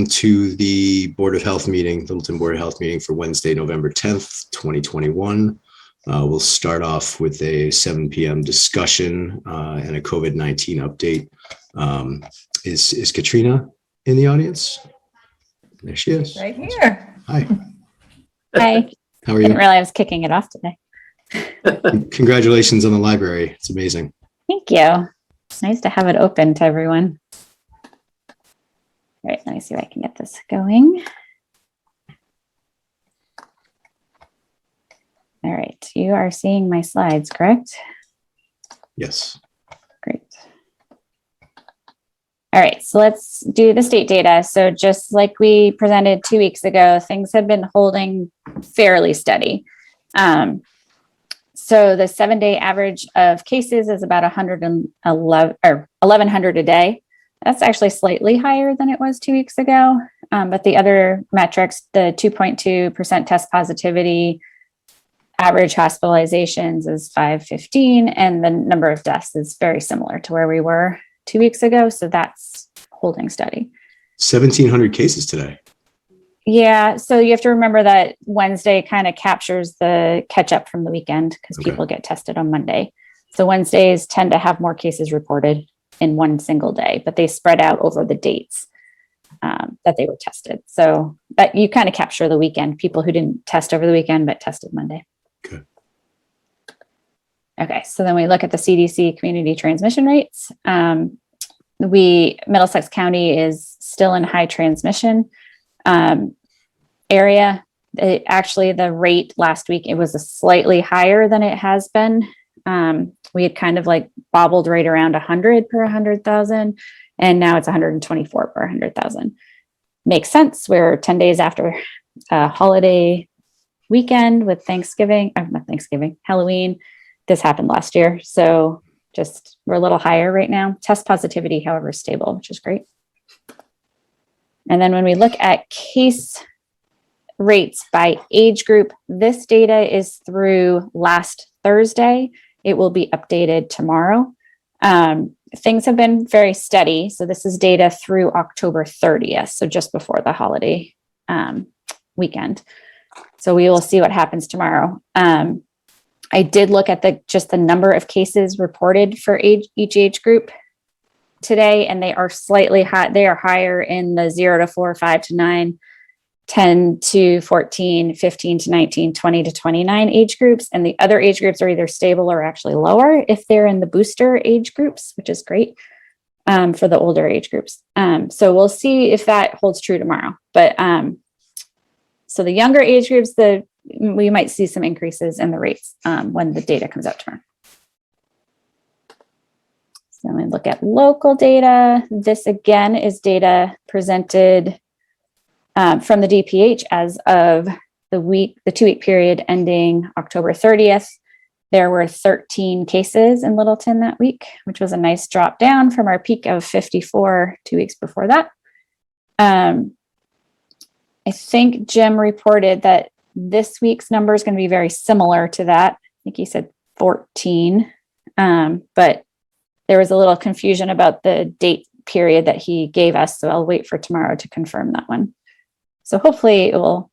to the Board of Health meeting, Littleton Board of Health meeting for Wednesday, November 10th, 2021. We'll start off with a 7 p.m. discussion and a COVID-19 update. Is Katrina in the audience? There she is. Right here. Hi. Hi. How are you? Didn't realize I was kicking it off today. Congratulations on the library. It's amazing. Thank you. It's nice to have it open to everyone. All right, let me see if I can get this going. All right, you are seeing my slides, correct? Yes. Great. All right, so let's do the state data. So just like we presented 2 weeks ago, things have been holding fairly steady. So the 7-day average of cases is about 111 or 1,100 a day. That's actually slightly higher than it was 2 weeks ago. But the other metrics, the 2.2% test positivity, average hospitalizations is 515, and the number of deaths is very similar to where we were 2 weeks ago. So that's holding steady. 1,700 cases today. Yeah, so you have to remember that Wednesday kind of captures the catch up from the weekend because people get tested on Monday. So Wednesdays tend to have more cases reported in one single day, but they spread out over the dates that they were tested. So that you kind of capture the weekend, people who didn't test over the weekend but tested Monday. Okay. Okay, so then we look at the CDC community transmission rates. Middlesex County is still in high transmission area. Actually, the rate last week, it was a slightly higher than it has been. We had kind of like bobbled right around 100 per 100,000, and now it's 124 per 100,000. Makes sense. We're 10 days after a holiday weekend with Halloween. This happened last year. So just we're a little higher right now. Test positivity, however, is stable, which is great. And then when we look at case rates by age group, this data is through last Thursday. It will be updated tomorrow. Things have been very steady. So this is data through October 30th. So just before the holiday weekend. So we will see what happens tomorrow. I did look at just the number of cases reported for each age group today, and they are slightly high. They are higher in the 0 to 4, 5 to 9, 10 to 14, 15 to 19, 20 to 29 age groups. And the other age groups are either stable or actually lower if they're in the booster age groups, which is great for the older age groups. So we'll see if that holds true tomorrow. But so the younger age groups, we might see some increases in the rates when the data comes out tomorrow. So let me look at local data. This again is data presented from the DPH as of the 2 week period ending October 30th. There were 13 cases in Littleton that week, which was a nice drop down from our peak of 54 2 weeks before that. I think Jim reported that this week's number is going to be very similar to that. I think he said 14, but there was a little confusion about the date period that he gave us. So I'll wait for tomorrow to confirm that one. So hopefully it will,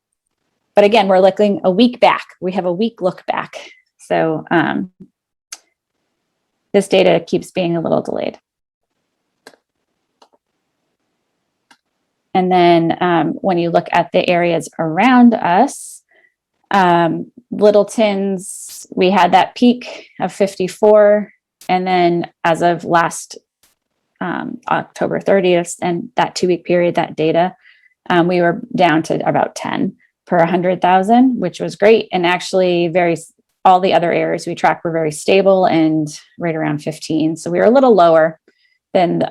but again, we're looking a week back. We have a week look back. So this data keeps being a little delayed. And then when you look at the areas around us, Littleton's, we had that peak of 54. And then as of last October 30th and that 2 week period, that data, we were down to about 10 per 100,000, which was great. And actually all the other areas we tracked were very stable and right around 15. So we were a little lower than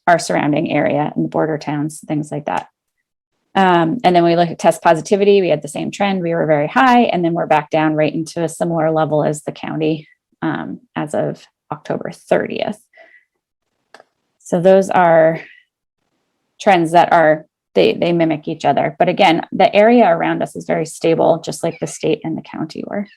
our surrounding area and the border towns, things like that. And then we look at test positivity, we had the same trend. We were very high, and then we're back down right into a similar level as the county as of October 30th. So those are trends that they mimic each other. But again, the area around us is very stable, just like the state and the county were.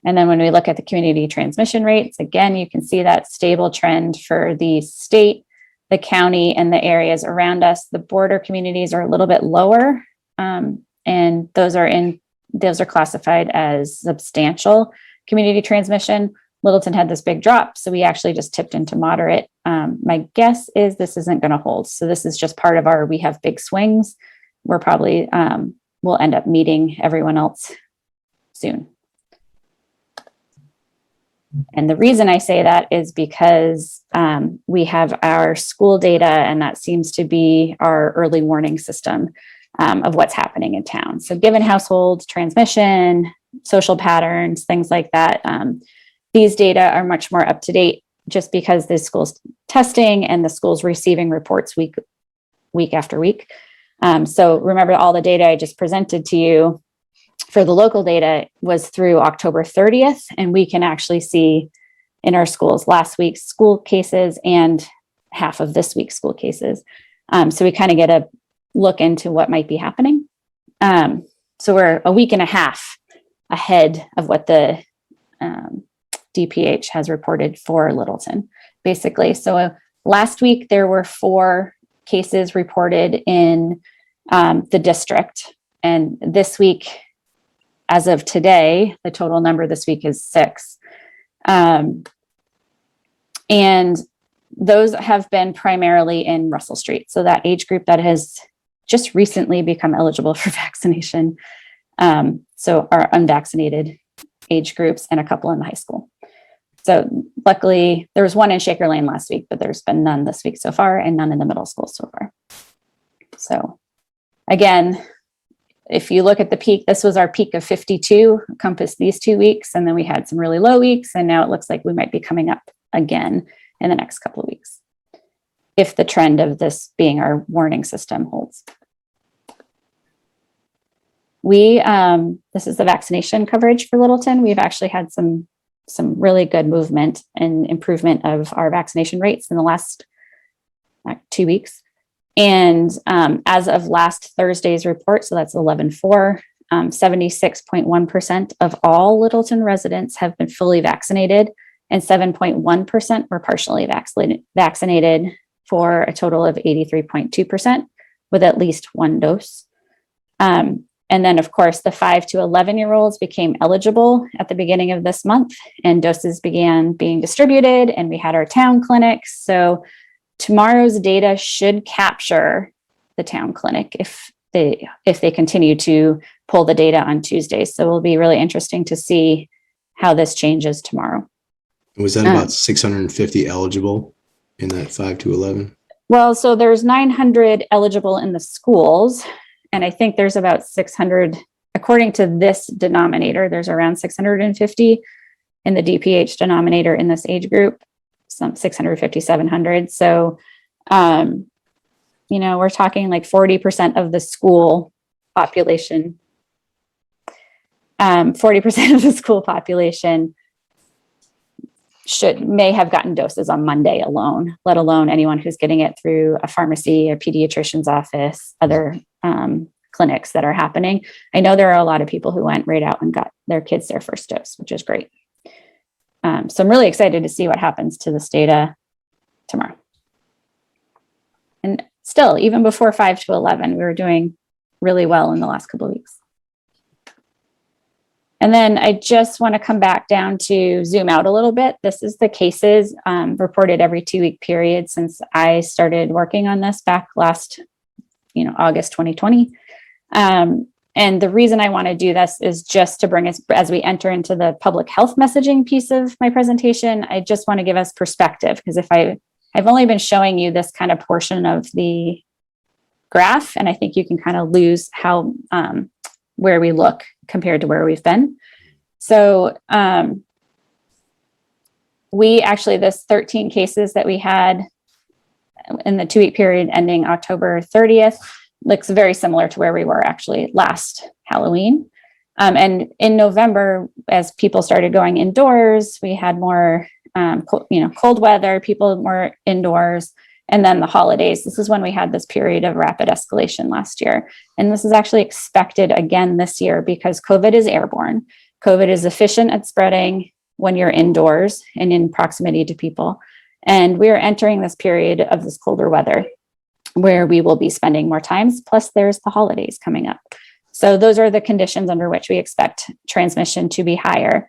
And then when we look at the community transmission rates, again, you can see that stable trend for the state the county and the areas around us. The border communities are a little bit lower, and those are classified as substantial community transmission. Littleton had this big drop, so we actually just tipped into moderate. My guess is this isn't going to hold. So this is just part of we have big swings. We're probably, we'll end up meeting everyone else soon. And the reason I say that is because we have our school data, and that seems to be our early warning system of what's happening in town. So given household transmission, social patterns, things like that, these data are much more up to date just because the school's testing and the school's receiving reports week after week. So remember, all the data I just presented to you for the local data was through October 30th, and we can actually see in our schools last week's school cases and half of this week's school cases. So we kind of get a look into what might be happening. So we're a week and a half ahead of what the DPH has reported for Littleton, basically. So last week there were 4 cases reported in the district, and this week, as of today, the total number this week is 6. And those have been primarily in Russell Street. So that age group that has just recently become eligible for vaccination. So our unvaccinated age groups, and a couple in the high school. So luckily there was 1 in Shaker Lane last week, but there's been none this week so far, and none in the middle school so far. So again, if you look at the peak, this was our peak of 52, encompassed these 2 weeks. And then we had some really low weeks. And now it looks like we might be coming up again in the next couple of weeks, if the trend of this being our warning system holds. This is the vaccination coverage for Littleton. We've actually had some really good movement and improvement of our vaccination rates in the last 2 weeks. And as of last Thursday's report, so that's 11/4, 76.1% of all Littleton residents have been fully vaccinated, and 7.1% were partially vaccinated, for a total of 83.2% with at least 1 dose. And then, of course, the 5 to 11-year-olds became eligible at the beginning of this month, and doses began being distributed, and we had our town clinics. So tomorrow's data should capture the town clinic if they continue to pull the data on Tuesdays. So it'll be really interesting to see how this changes tomorrow. Was that about 650 eligible in that 5 to 11? Well, so there's 900 eligible in the schools, and I think there's about 600, according to this denominator, there's around 650 in the DPH denominator in this age group, some 650, 700. So, we're talking like 40% of the school population, 40% of the school population may have gotten doses on Monday alone, let alone anyone who's getting it through a pharmacy, a pediatrician's office, other clinics that are happening. I know there are a lot of people who went right out and got their kids their first dose, which is great. So I'm really excited to see what happens to this data tomorrow. And still, even before 5 to 11, we were doing really well in the last couple of weeks. And then I just want to come back down to zoom out a little bit. This is the cases reported every 2-week period since I started working on this back last, August 2020. And the reason I want to do this is just to bring us, as we enter into the public health messaging piece of my presentation, I just want to give us perspective, because I've only been showing you this kind of portion of the graph, and I think you can kind of lose how, where we look compared to where we've been. So this 13 cases that we had in the 2-week period ending October 30th looks very similar to where we were actually last Halloween. And in November, as people started going indoors, we had more, cold weather, people more indoors. And then the holidays, this is when we had this period of rapid escalation last year. And this is actually expected again this year because COVID is airborne. COVID is efficient at spreading when you're indoors and in proximity to people. And we are entering this period of this colder weather where we will be spending more times. Plus, there's the holidays coming up. So those are the conditions under which we expect transmission to be higher.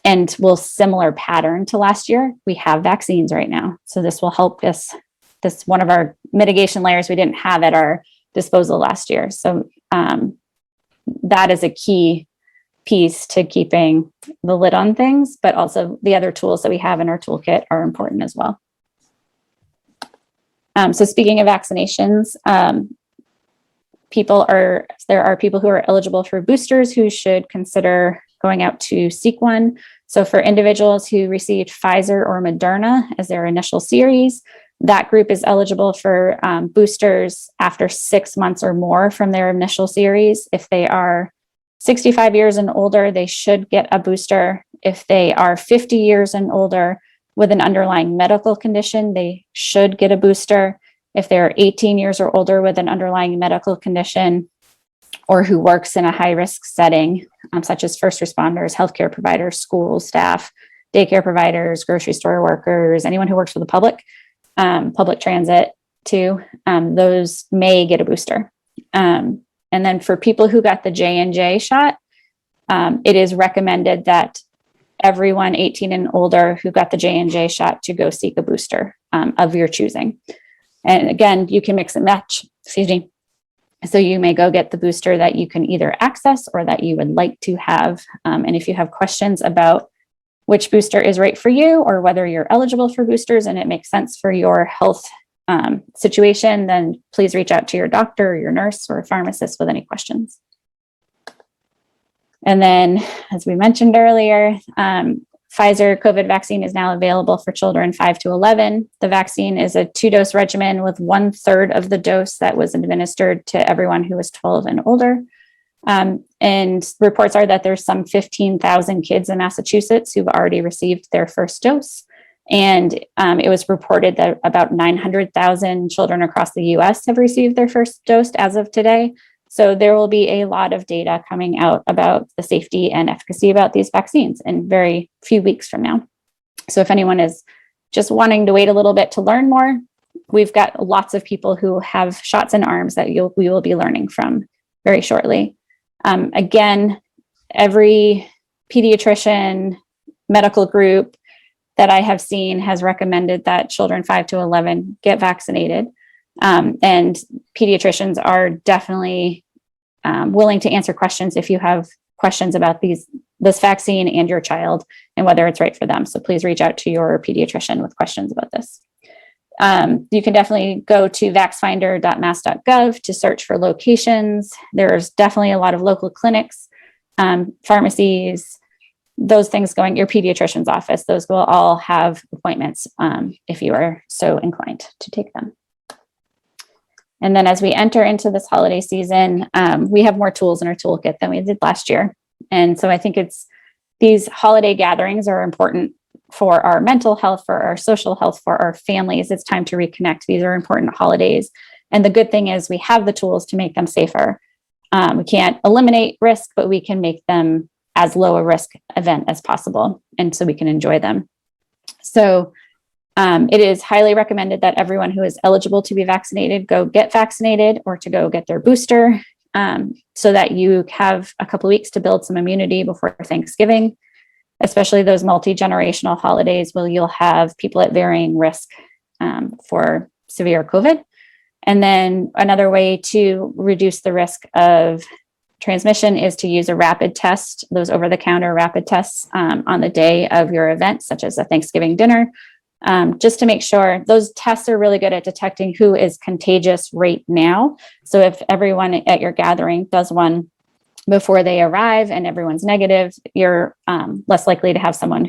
And will similar pattern to last year. We have vaccines right now. So this will help us. This one of our mitigation layers we didn't have at our disposal last year. So that is a key piece to keeping the lid on things, but also the other tools that we have in our toolkit are important as well. So speaking of vaccinations, there are people who are eligible for boosters who should consider going out to seek one. So for individuals who received Pfizer or Moderna as their initial series, that group is eligible for boosters after 6 months or more from their initial series. If they are 65 years and older, they should get a booster. If they are 50 years and older with an underlying medical condition, they should get a booster. If they're 18 years or older with an underlying medical condition, or who works in a high-risk setting, such as first responders, healthcare providers, school staff, daycare providers, grocery store workers, anyone who works for the public transit too, those may get a booster. And then for people who got the J&J shot, it is recommended that everyone 18 and older who got the J&J shot to go seek a booster of your choosing. And again, you can mix and match, So you may go get the booster that you can either access or that you would like to have. And if you have questions about which booster is right for you or whether you're eligible for boosters and it makes sense for your health situation, then please reach out to your doctor or your nurse or pharmacist with any questions. And then, as we mentioned earlier, Pfizer COVID vaccine is now available for children 5 to 11. The vaccine is a 2-dose regimen with 1/3 of the dose that was administered to everyone who was 12 and older. And reports are that there's some 15,000 kids in Massachusetts who've already received their first dose. And it was reported that about 900,000 children across the US have received their first dose as of today. So there will be a lot of data coming out about the safety and efficacy about these vaccines in very few weeks from now. So if anyone is just wanting to wait a little bit to learn more, we've got lots of people who have shots in arms that we will be learning from very shortly. Again, every pediatrician, medical group that I have seen has recommended that children 5 to 11 get vaccinated. And pediatricians are definitely willing to answer questions if you have questions about this vaccine and your child and whether it's right for them. So please reach out to your pediatrician with questions about this. You can definitely go to vaxfinder.mass.gov to search for locations. There's definitely a lot of local clinics, pharmacies, those things going, your pediatrician's office, those will all have appointments if you are so inclined to take them. And then as we enter into this holiday season, we have more tools in our toolkit than we did last year. And so I think these holiday gatherings are important for our mental health, for our social health, for our families. It's time to reconnect. These are important holidays. And the good thing is we have the tools to make them safer. We can't eliminate risk, but we can make them as low a risk event as possible. And so we can enjoy them. So it is highly recommended that everyone who is eligible to be vaccinated go get vaccinated or to go get their booster so that you have a couple of weeks to build some immunity before Thanksgiving, especially those multi-generational holidays where you'll have people at varying risk for severe COVID. And then another way to reduce the risk of transmission is to use a rapid test, those over-the-counter rapid tests on the day of your event, such as a Thanksgiving dinner. Just to make sure those tests are really good at detecting who is contagious right now. So if everyone at your gathering does one before they arrive and everyone's negative, you're less likely to have someone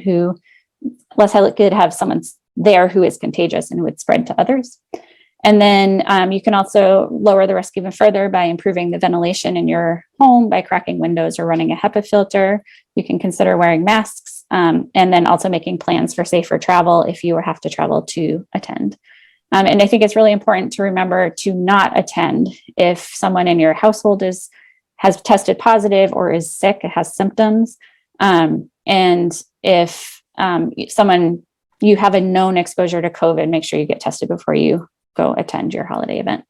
there who is contagious and who would spread to others. And then you can also lower the risk even further by improving the ventilation in your home by cracking windows or running a HEPA filter. You can consider wearing masks and then also making plans for safer travel if you have to travel to attend. And I think it's really important to remember to not attend if someone in your household has tested positive or is sick, has symptoms. And if someone you have a known exposure to COVID, make sure you get tested before you go attend your holiday event.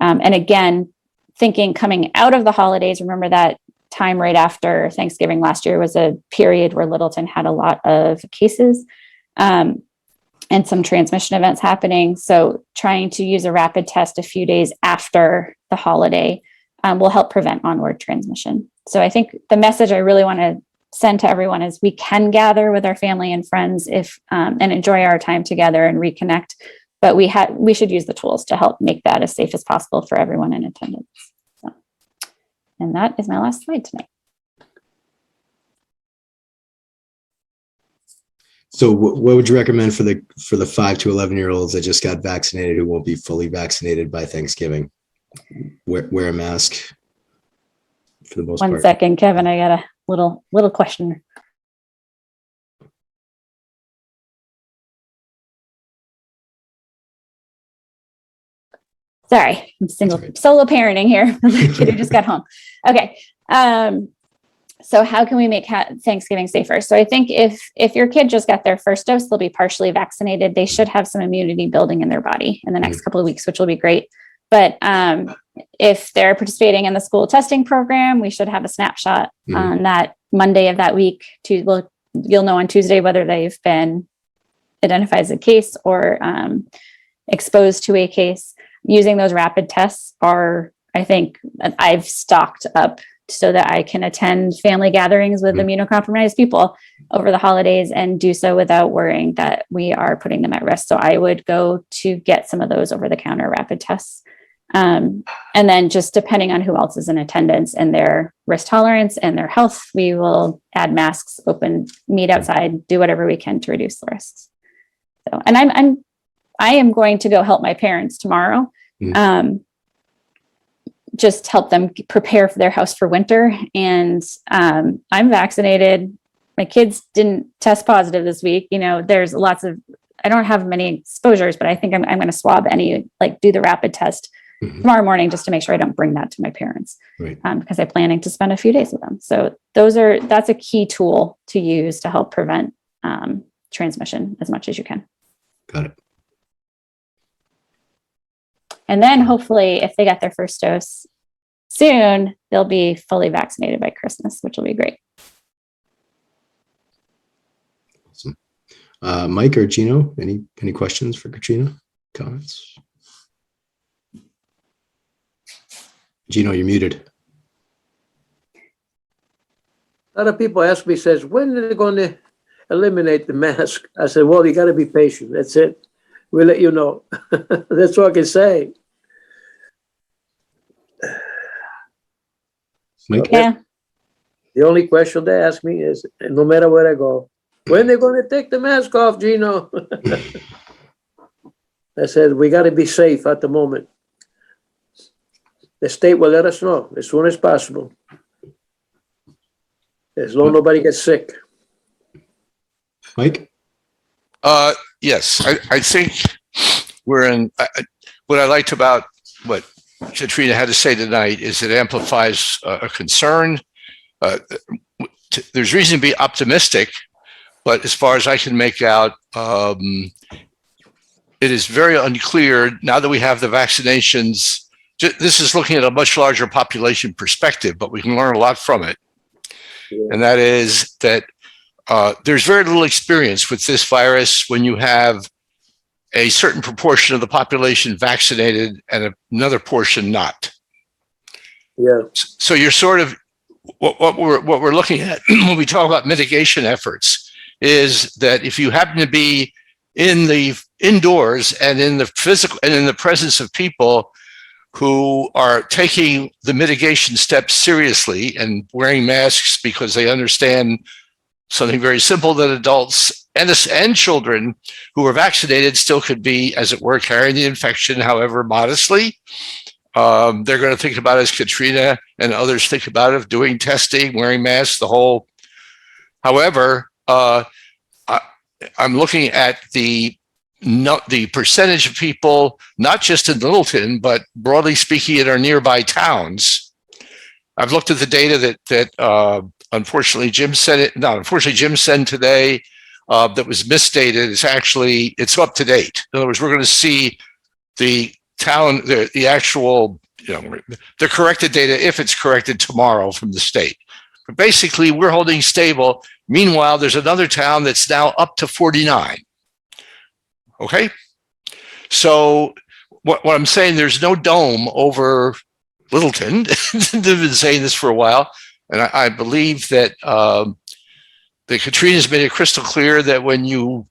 And again, thinking coming out of the holidays, remember that time right after Thanksgiving last year was a period where Littleton had a lot of cases and some transmission events happening. So trying to use a rapid test a few days after the holiday will help prevent onward transmission. So I think the message I really want to send to everyone is we can gather with our family and friends if and enjoy our time together and reconnect, but we should use the tools to help make that as safe as possible for everyone in attendance. So, and that is my last slide tonight. So what would you recommend for the 5 to 11-year-olds that just got vaccinated who won't be fully vaccinated by Thanksgiving? Wear a mask for the most part. 1 second, Kevin, I got a little question. Sorry, I'm solo parenting here. The kid who just got home. Okay. So how can we make Thanksgiving safer? So I think if your kid just got their first dose, they'll be partially vaccinated. They should have some immunity building in their body in the next couple of weeks, which will be great. But if they're participating in the school testing program, we should have a snapshot on that Monday of that week. You'll know on Tuesday whether they've been identified as a case or exposed to a case. Using those rapid tests are, I think, I've stocked up so that I can attend family gatherings with immunocompromised people over the holidays and do so without worrying that we are putting them at risk. So I would go to get some of those over-the-counter rapid tests. And then just depending on who else is in attendance and their risk tolerance and their health, we will add masks, meet outside, do whatever we can to reduce the risks. So, and I am going to go help my parents tomorrow. Just help them prepare for their house for winter. And I'm vaccinated. My kids didn't test positive this week. You know, there's I don't have many exposures, but I think I'm going to swab do the rapid test tomorrow morning just to make sure I don't bring that to my parents, right? Because I'm planning to spend a few days with them. So that's a key tool to use to help prevent transmission as much as you can. Got it. And then hopefully if they got their first dose soon, they'll be fully vaccinated by Christmas, which will be great. Awesome. Mike or Gino, any questions for Katrina? Comments? Gino, you're muted. A lot of people ask me, says, when are they going to eliminate the mask? I said, well, you got to be patient. That's it. We'll let you know. That's all I can say. Mike? Yeah. The only question they ask me is, no matter where I go, when they going to take the mask off, Gino? I said, we got to be safe at the moment. The state will let us know as soon as possible. As long as nobody gets sick. Mike? Yes, I think we're in. What I liked about what Katrina had to say tonight is it amplifies a concern. There's reason to be optimistic, but as far as I can make out, it is very unclear now that we have the vaccinations. This is looking at a much larger population perspective, but we can learn a lot from it. Yeah. And that is that there's very little experience with this virus when you have a certain proportion of the population vaccinated and another portion not. Yeah. So you're sort of what we're looking at when we talk about mitigation efforts is that if you happen to be in the indoors and in the physical and in the presence of people who are taking the mitigation steps seriously and wearing masks because they understand something very simple that adults and children who are vaccinated still could be, as it were, carrying the infection, however modestly. They're going to think about, as Katrina and others think about it, doing testing, wearing masks, the whole. However, I'm looking at the percentage of people, not just in Littleton, but broadly speaking in our nearby towns. I've looked at the data that unfortunately Jim sent today that was misstated is actually, it's up to date. In other words, we're going to see the actual, the corrected data, if it's corrected tomorrow from the state. But basically, we're holding stable. Meanwhile, there's another town that's now up to 49. Okay? So what I'm saying, there's no dome over Littleton. They've been saying this for a while. And I believe that the Katrina's made it crystal clear that when you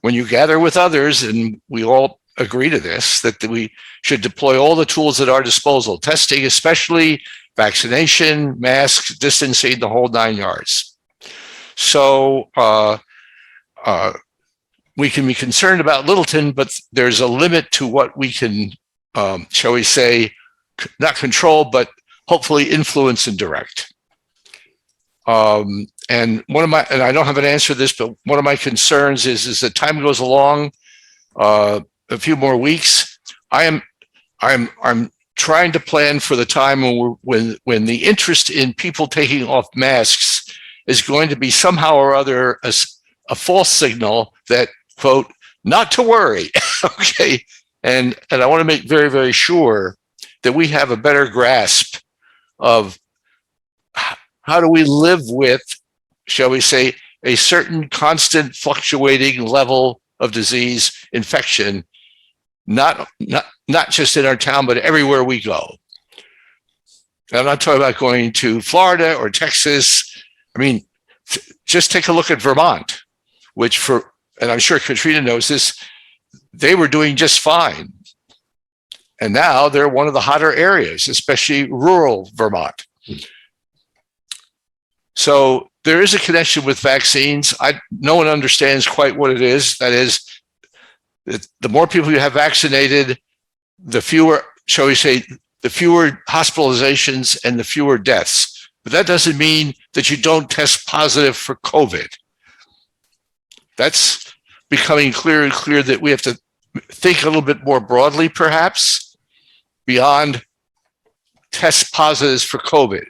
when you gather with others, and we all agree to this, that we should deploy all the tools at our disposal, testing, especially vaccination, masks, distancing, the whole 9 yards. So we can be concerned about Littleton, but there's a limit to what we can, shall we say, not control, but hopefully influence and direct. And I don't have an answer to this, but one of my concerns is that time goes along, a few more weeks. I'm trying to plan for the time when the interest in people taking off masks is going to be somehow or other a false signal that, quote, not to worry. Okay. And I want to make very, very sure that we have a better grasp of how do we live with, shall we say, a certain constant fluctuating level of disease infection, not just in our town, but everywhere we go. And I'm not talking about going to Florida or Texas. I mean, just take a look at Vermont, and I'm sure Katrina knows this, they were doing just fine. And now they're one of the hotter areas, especially rural Vermont. So there is a connection with vaccines. No one understands quite what it is. That is, the more people you have vaccinated, the fewer, shall we say, the fewer hospitalizations and the fewer deaths. But that doesn't mean that you don't test positive for COVID. That's becoming clearer and clear that we have to think a little bit more broadly, perhaps, beyond test positives for COVID.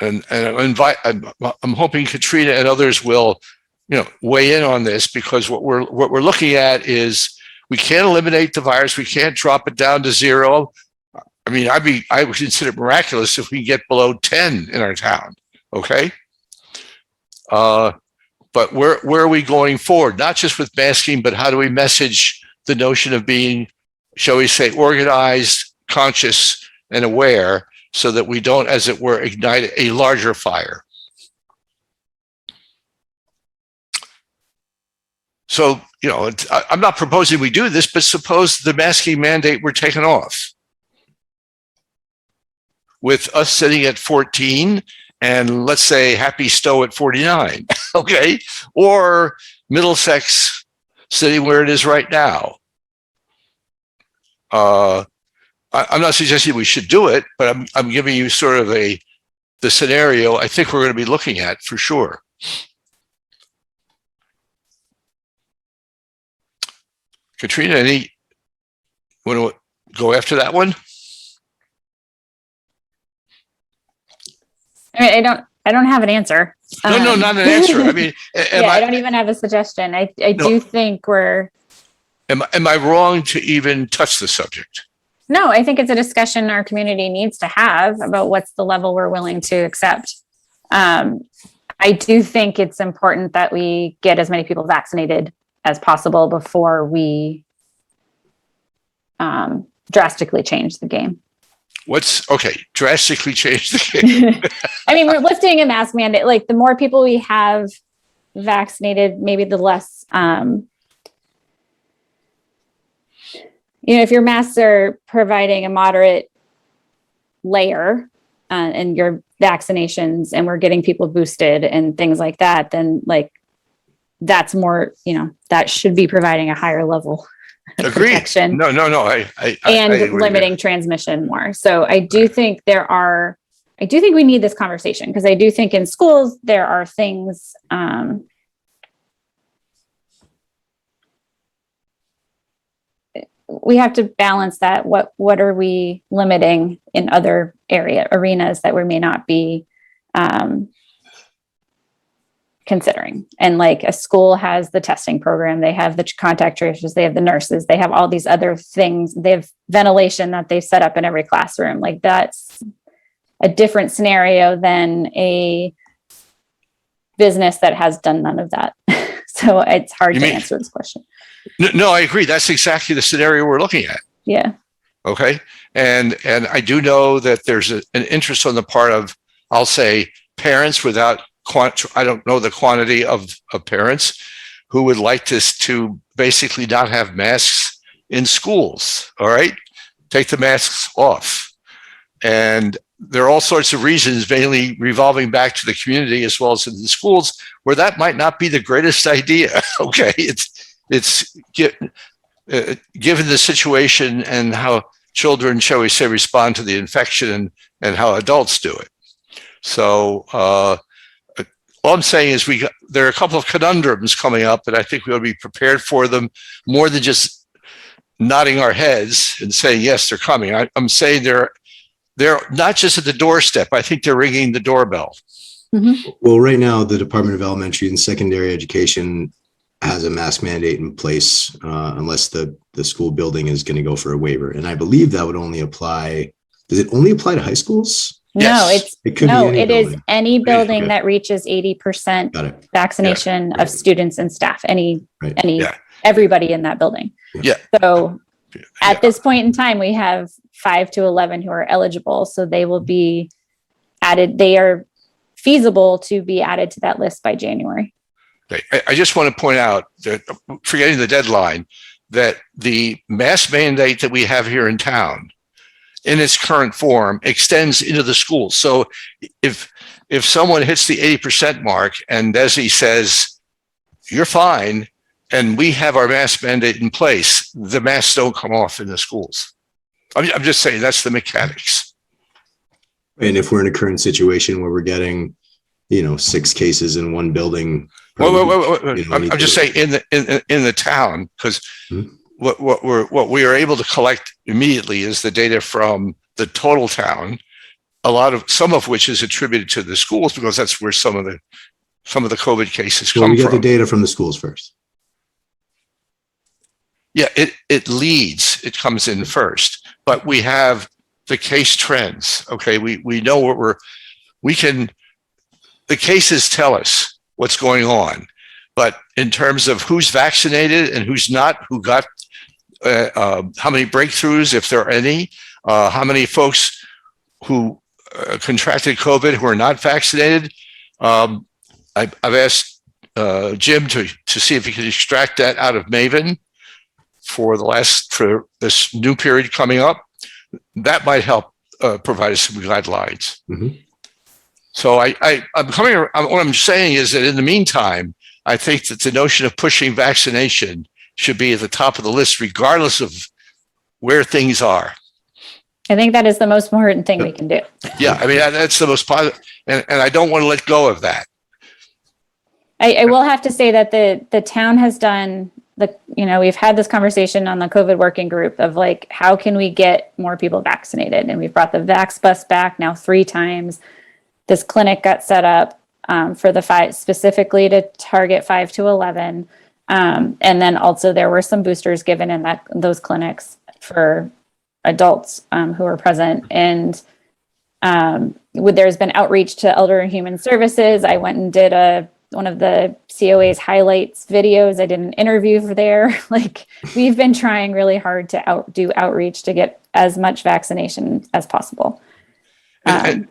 And I'm hoping Katrina and others will, weigh in on this, because what we're looking at is we can't eliminate the virus. We can't drop it down to 0. I mean, I would consider it miraculous if we get below 10 in our town. Okay. But where are we going forward? Not just with masking, but how do we message the notion of being, shall we say, organized, conscious, and aware, so that we don't, as it were, ignite a larger fire? So, I'm not proposing we do this, but suppose the masking mandate were taken off, with us sitting at 14 and, let's say, Happy Stowe at 49, okay? Or Middlesex sitting where it is right now. I'm not suggesting we should do it, but I'm giving you sort of the scenario I think we're going to be looking at for sure. Katrina, want to go after that one? I don't have an answer. No, not an answer. I mean, I don't even have a suggestion. I do think we're. Am I wrong to even touch the subject? No, I think it's a discussion our community needs to have about what's the level we're willing to accept. I do think it's important that we get as many people vaccinated as possible before we drastically change the game. Drastically change the game? I mean, we're lifting a mask mandate. Like, the more people we have vaccinated, maybe the less, if your masks are providing a moderate layer and your vaccinations, and we're getting people boosted and things like that, then that's more, that should be providing a higher level of protection. No. And limiting transmission more. So I do think we need this conversation, because I do think in schools there are things, we have to balance that. What are we limiting in other arenas that we may not be considering. And like a school has the testing program, they have the contact tracers, they have the nurses, they have all these other things. They have ventilation that they've set up in every classroom. Like that's a different scenario than a business that has done none of that. So it's hard to answer this question. No, I agree. That's exactly the scenario we're looking at. Yeah. Okay. And I do know that there's an interest on the part of, I'll say, parents without I don't know the quantity of parents who would like this to basically not have masks in schools. All right. Take the masks off. And there are all sorts of reasons, mainly revolving back to the community as well as in the schools, where that might not be the greatest idea. Okay. It's given the situation and how children, shall we say, respond to the infection and how adults do it. So all I'm saying is there are a couple of conundrums coming up, and I think we ought to be prepared for them more than just nodding our heads and saying, yes, they're coming. I'm saying they're not just at the doorstep. I think they're ringing the doorbell. Mm-hmm. Well, right now, the Department of Elementary and Secondary Education has a mask mandate in place unless the school building is going to go for a waiver. And I believe that would only apply. Does it only apply to high schools? Yes. No, it is any building that reaches 80% vaccination of students and staff, everybody in that building. Yeah. So at this point in time, we have 5 to 11 who are eligible. So they will be added. They are feasible to be added to that list by January. I just want to point out that, forgetting the deadline, that the mask mandate that we have here in town in its current form extends into the schools. So if someone hits the 80% mark and Desi says, you're fine, and we have our mask mandate in place, the masks don't come off in the schools. I'm just saying that's the mechanics. And if we're in a current situation where we're getting, 6 cases in one building. I'm just saying in the town, because what we are able to collect immediately is the data from the total town, some of which is attributed to the schools because that's where some of the COVID cases come from. We get the data from the schools first. Yeah, it comes in first, but we have the case trends. Okay, we know the cases tell us what's going on, but in terms of who's vaccinated and who's not, who got how many breakthroughs, if there are any, how many folks who contracted COVID who are not vaccinated. I've asked Jim to see if he can extract that out of Maven for this new period coming up. That might help provide us some guidelines. Mm-hmm. So what I'm saying is that in the meantime, I think that the notion of pushing vaccination should be at the top of the list, regardless of where things are. I think that is the most important thing we can do. Yeah, I mean, that's the most positive, and I don't want to let go of that. I will have to say that the town has done we've had this conversation on the COVID working group of like, how can we get more people vaccinated? And we've brought the Vax Bus back now 3 times. This clinic got set up for the 5, specifically to target 5 to 11. And then also there were some boosters given in those clinics for adults who were present. And there's been outreach to Elder and Human Services. I went and did one of the COA's highlights videos. I did an interview for there. Like, we've been trying really hard to do outreach to get as much vaccination as possible. And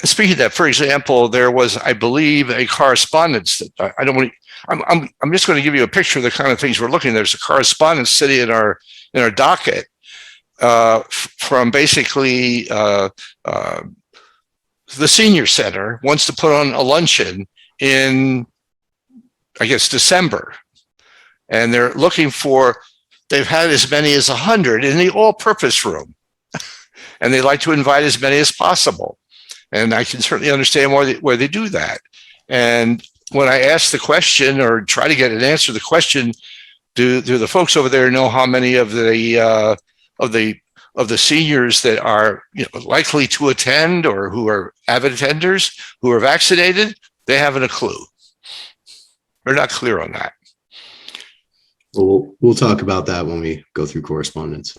speaking of that, for example, there was, I believe, a correspondence that I'm just going to give you a picture of the kind of things we're looking at. There's a correspondence sitting in our docket from basically the senior center wants to put on a luncheon in, I guess, December. And they're looking they've had as many as 100 in the all-purpose room. And they like to invite as many as possible. And I can certainly understand why they do that. And when I ask the question or try to get an answer to the question, do the folks over there know how many of the seniors that are likely to attend or who are avid attenders who are vaccinated? They haven't a clue. They're not clear on that. Well, we'll talk about that when we go through correspondence.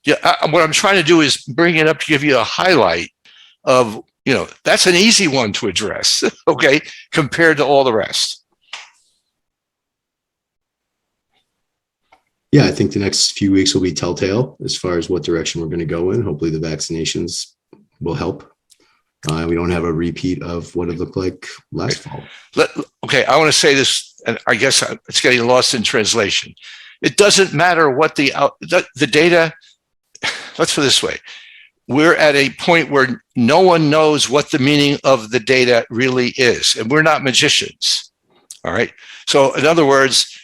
Yeah, what I'm trying to do is bring it up to give you a highlight of, that's an easy one to address, okay, compared to all the rest. Yeah, I think the next few weeks will be telltale as far as what direction we're going to go in. Hopefully the vaccinations will help. We don't have a repeat of what it looked like last fall. Okay, I want to say this, and I guess it's getting lost in translation. It doesn't matter what the data, let's put it this way. We're at a point where no one knows what the meaning of the data really is, and we're not magicians, all right? So in other words,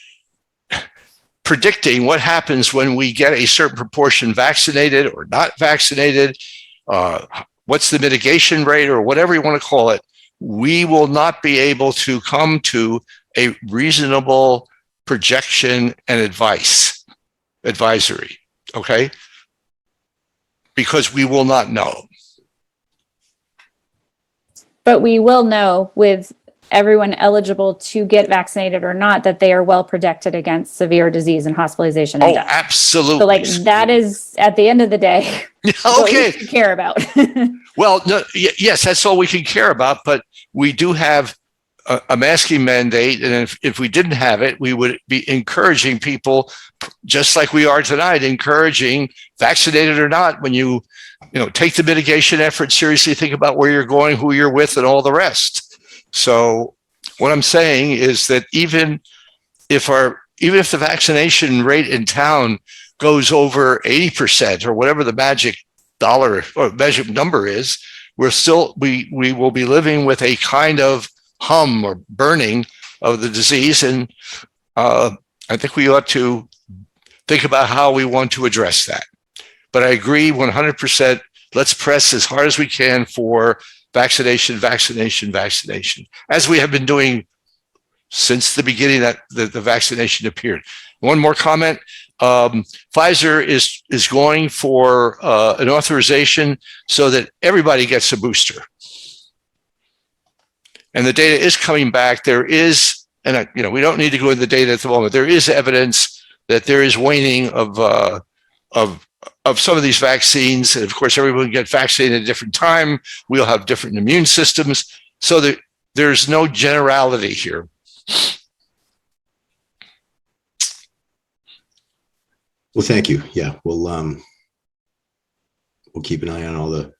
predicting what happens when we get a certain proportion vaccinated or not vaccinated, what's the mitigation rate or whatever you want to call it, we will not be able to come to a reasonable projection and advisory, okay? Because we will not know. But we will know with everyone eligible to get vaccinated or not that they are well protected against severe disease and hospitalization and Oh, death. absolutely. So like that is at the end of the day what we Okay. should care about. Well, no, yes, that's all we can care about, but we do have a masking mandate, and if we didn't have it, we would be encouraging people, just like we are tonight, encouraging, vaccinated or not, when you take the mitigation effort seriously, think about where you're going, who you're with, and all the rest. So what I'm saying is that even if the vaccination rate in town goes over 80% or whatever the magic dollar or magic number is, we will be living with a kind of hum or burning of the disease. And I think we ought to think about how we want to address that. But I agree 100%. Let's press as hard as we can for vaccination, as we have been doing since the beginning that the vaccination appeared. One more comment. Pfizer is going for an authorization so that everybody gets a booster. And the data is coming back. There is, and we don't need to go into the data at the moment. There is evidence that there is waning of some of these vaccines. And of course, everyone gets vaccinated at a different time. We'll have different immune systems. So that there's no generality here. Well, thank you. Yeah, we'll keep an eye on all the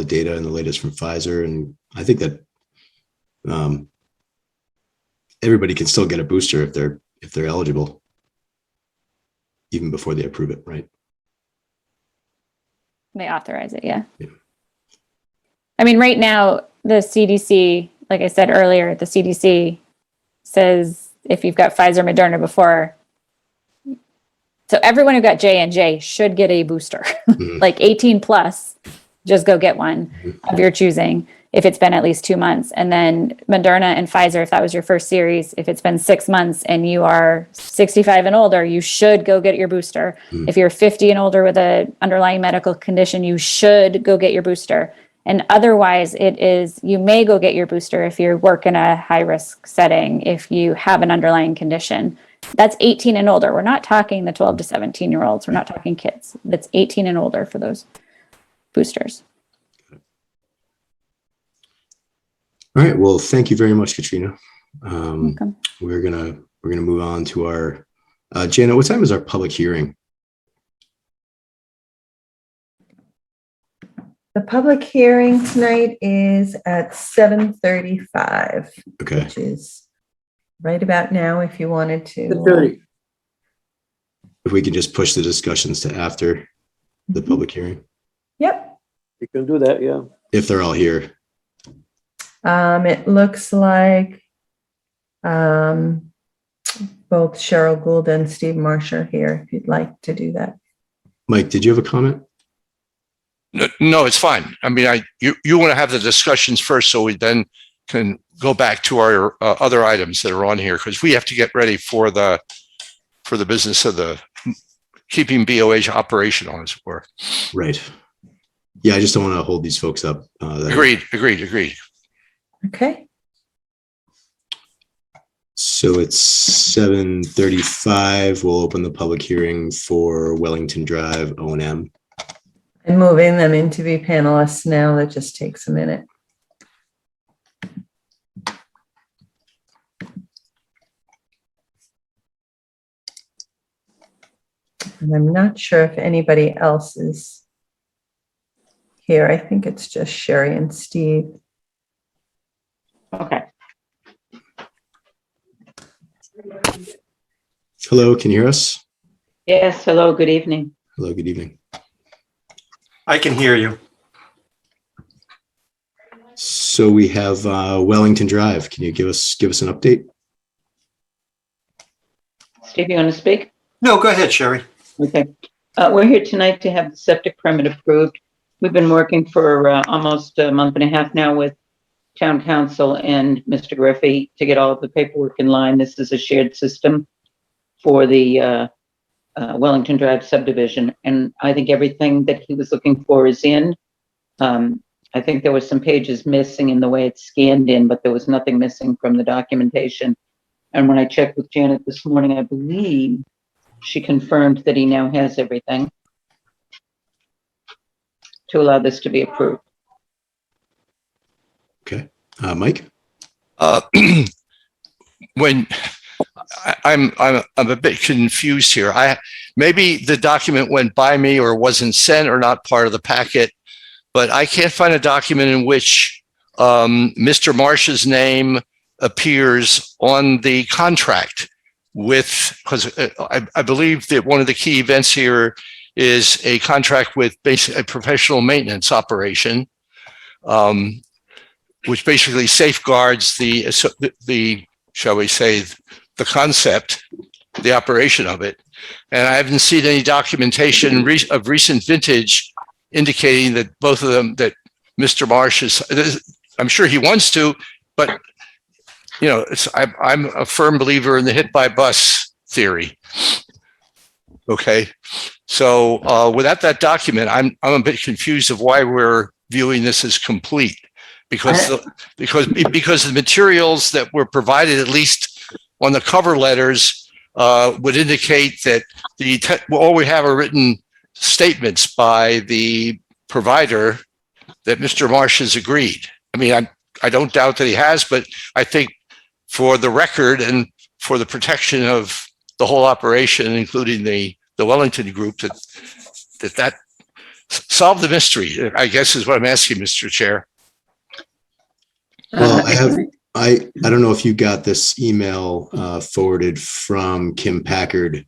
data and the latest from Pfizer, and I think that everybody can still get a booster if they're eligible, even before they approve it, right? They authorize it, yeah. I mean, right now, the CDC, like I said earlier, the CDC says if you've got Pfizer, Moderna before, so everyone who got J&J should get a booster. Like 18 plus, just go get one of your choosing if it's been at least 2 months. And then Moderna and Pfizer, if that was your first series, if it's been 6 months and you are 65 and older, you should go get your booster. If you're 50 and older with an underlying medical condition, you should go get your booster. And otherwise, it is, you may go get your booster if you work in a high risk setting, if you have an underlying condition. That's 18 and older. We're not talking the 12 to 17-year-olds. We're not talking kids. That's 18 and older for those boosters. All right. Well, thank you very much, Katrina. Welcome. We're gonna move on to our Janet. What time is our public hearing? The public hearing tonight is at 7:35, Okay. which is right about now if you wanted to. 2:30. If we could just push the discussions to after the public hearing, Yep. You can do that, yeah. if they're all here. It looks like both Cheryl Gould and Steve Marsh are here if you'd like to do that. Mike, did you have a comment? No, it's fine. I mean, you want to have the discussions first, so we then can go back to our other items that are on here, because we have to get ready for the business of the keeping BOH operational, as it were. Right. Yeah, I just don't want to hold these folks up. Agreed. Okay. So it's 7:35. We'll open the public hearing for Wellington Drive O&M. I'm moving them in to be panelists now. That just takes a minute. And I'm not sure if anybody else is here. I think it's just Sherry and Steve. Okay. Hello, can you hear us? Yes, hello, good evening. Hello, good evening. I can hear you. So we have Wellington Drive. Can you give us an update? Steve, you want to speak? No, go ahead, Sherry. Okay. We're here tonight to have the septic permit approved. We've been working for almost a month and a half now with Town Council and Mr. Griffey to get all of the paperwork in line. This is a shared system for the Wellington Drive subdivision, and I think everything that he was looking for is in. I think there were some pages missing in the way it's scanned in, but there was nothing missing from the documentation. And when I checked with Janet this morning, I believe she confirmed that he now has everything to allow this to be approved. Okay. Mike? When I'm a bit confused here. Maybe the document went by me or wasn't sent or not part of the packet, but I can't find a document in which Mr. Marsh's name appears on the contract with, because I believe that one of the key events here is a contract with a professional maintenance operation, which basically safeguards the shall we say, the concept, the operation of it. And I haven't seen any documentation of recent vintage indicating that both of them, that Mr. Marsh is, I'm sure he wants to, but you know, I'm a firm believer in the hit by bus theory. Okay. So without that document, I'm a bit confused of why we're viewing this as complete, because the materials that were provided, at least on the cover letters, would indicate that all we have are written statements by the provider that Mr. Marsh has agreed. I mean, I don't doubt that he has, but I think for the record and for the protection of the whole operation, including the Wellington group, that solve the mystery, I guess, is what I'm asking, Mr. Chair. Well, I don't know if you got this email forwarded from Kim Packard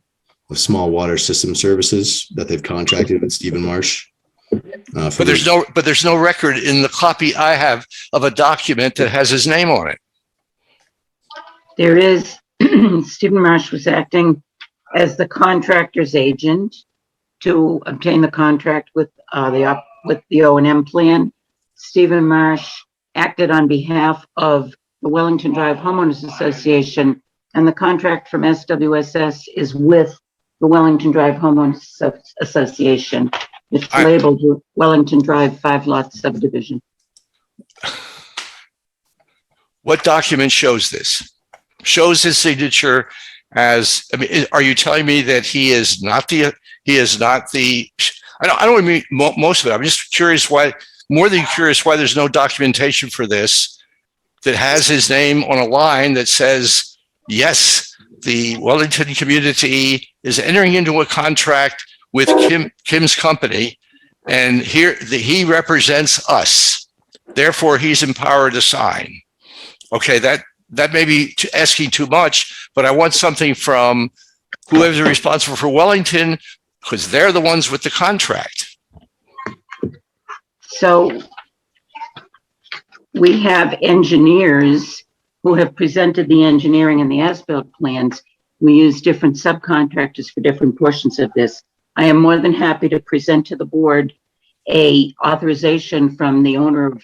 of Small Water System Services that they've contracted with Stephen Marsh. But there's no record in the copy I have of a document that has his name on it. There is, Stephen Marsh was acting as the contractor's agent to obtain the contract with the O&M plan. Stephen Marsh acted on behalf of the Wellington Drive Homeowners Association, and the contract from SWSS is with the Wellington Drive Homeowners Association. It's labeled Wellington Drive 5-lot subdivision. What document shows this? Shows his signature as, I mean, are you telling me that he is not the, I don't mean most of it. I'm just curious why, more than curious why there's no documentation for this that has his name on a line that says, yes, the Wellington community is entering into a contract with Kim's company, and here he represents us. Therefore, he's empowered to sign. Okay, that may be asking too much, but I want something from whoever's responsible for Wellington, because they're the ones with the contract. So we have engineers who have presented the engineering and the as-built plans. We use different subcontractors for different portions of this. I am more than happy to present to the board a authorization from the owner of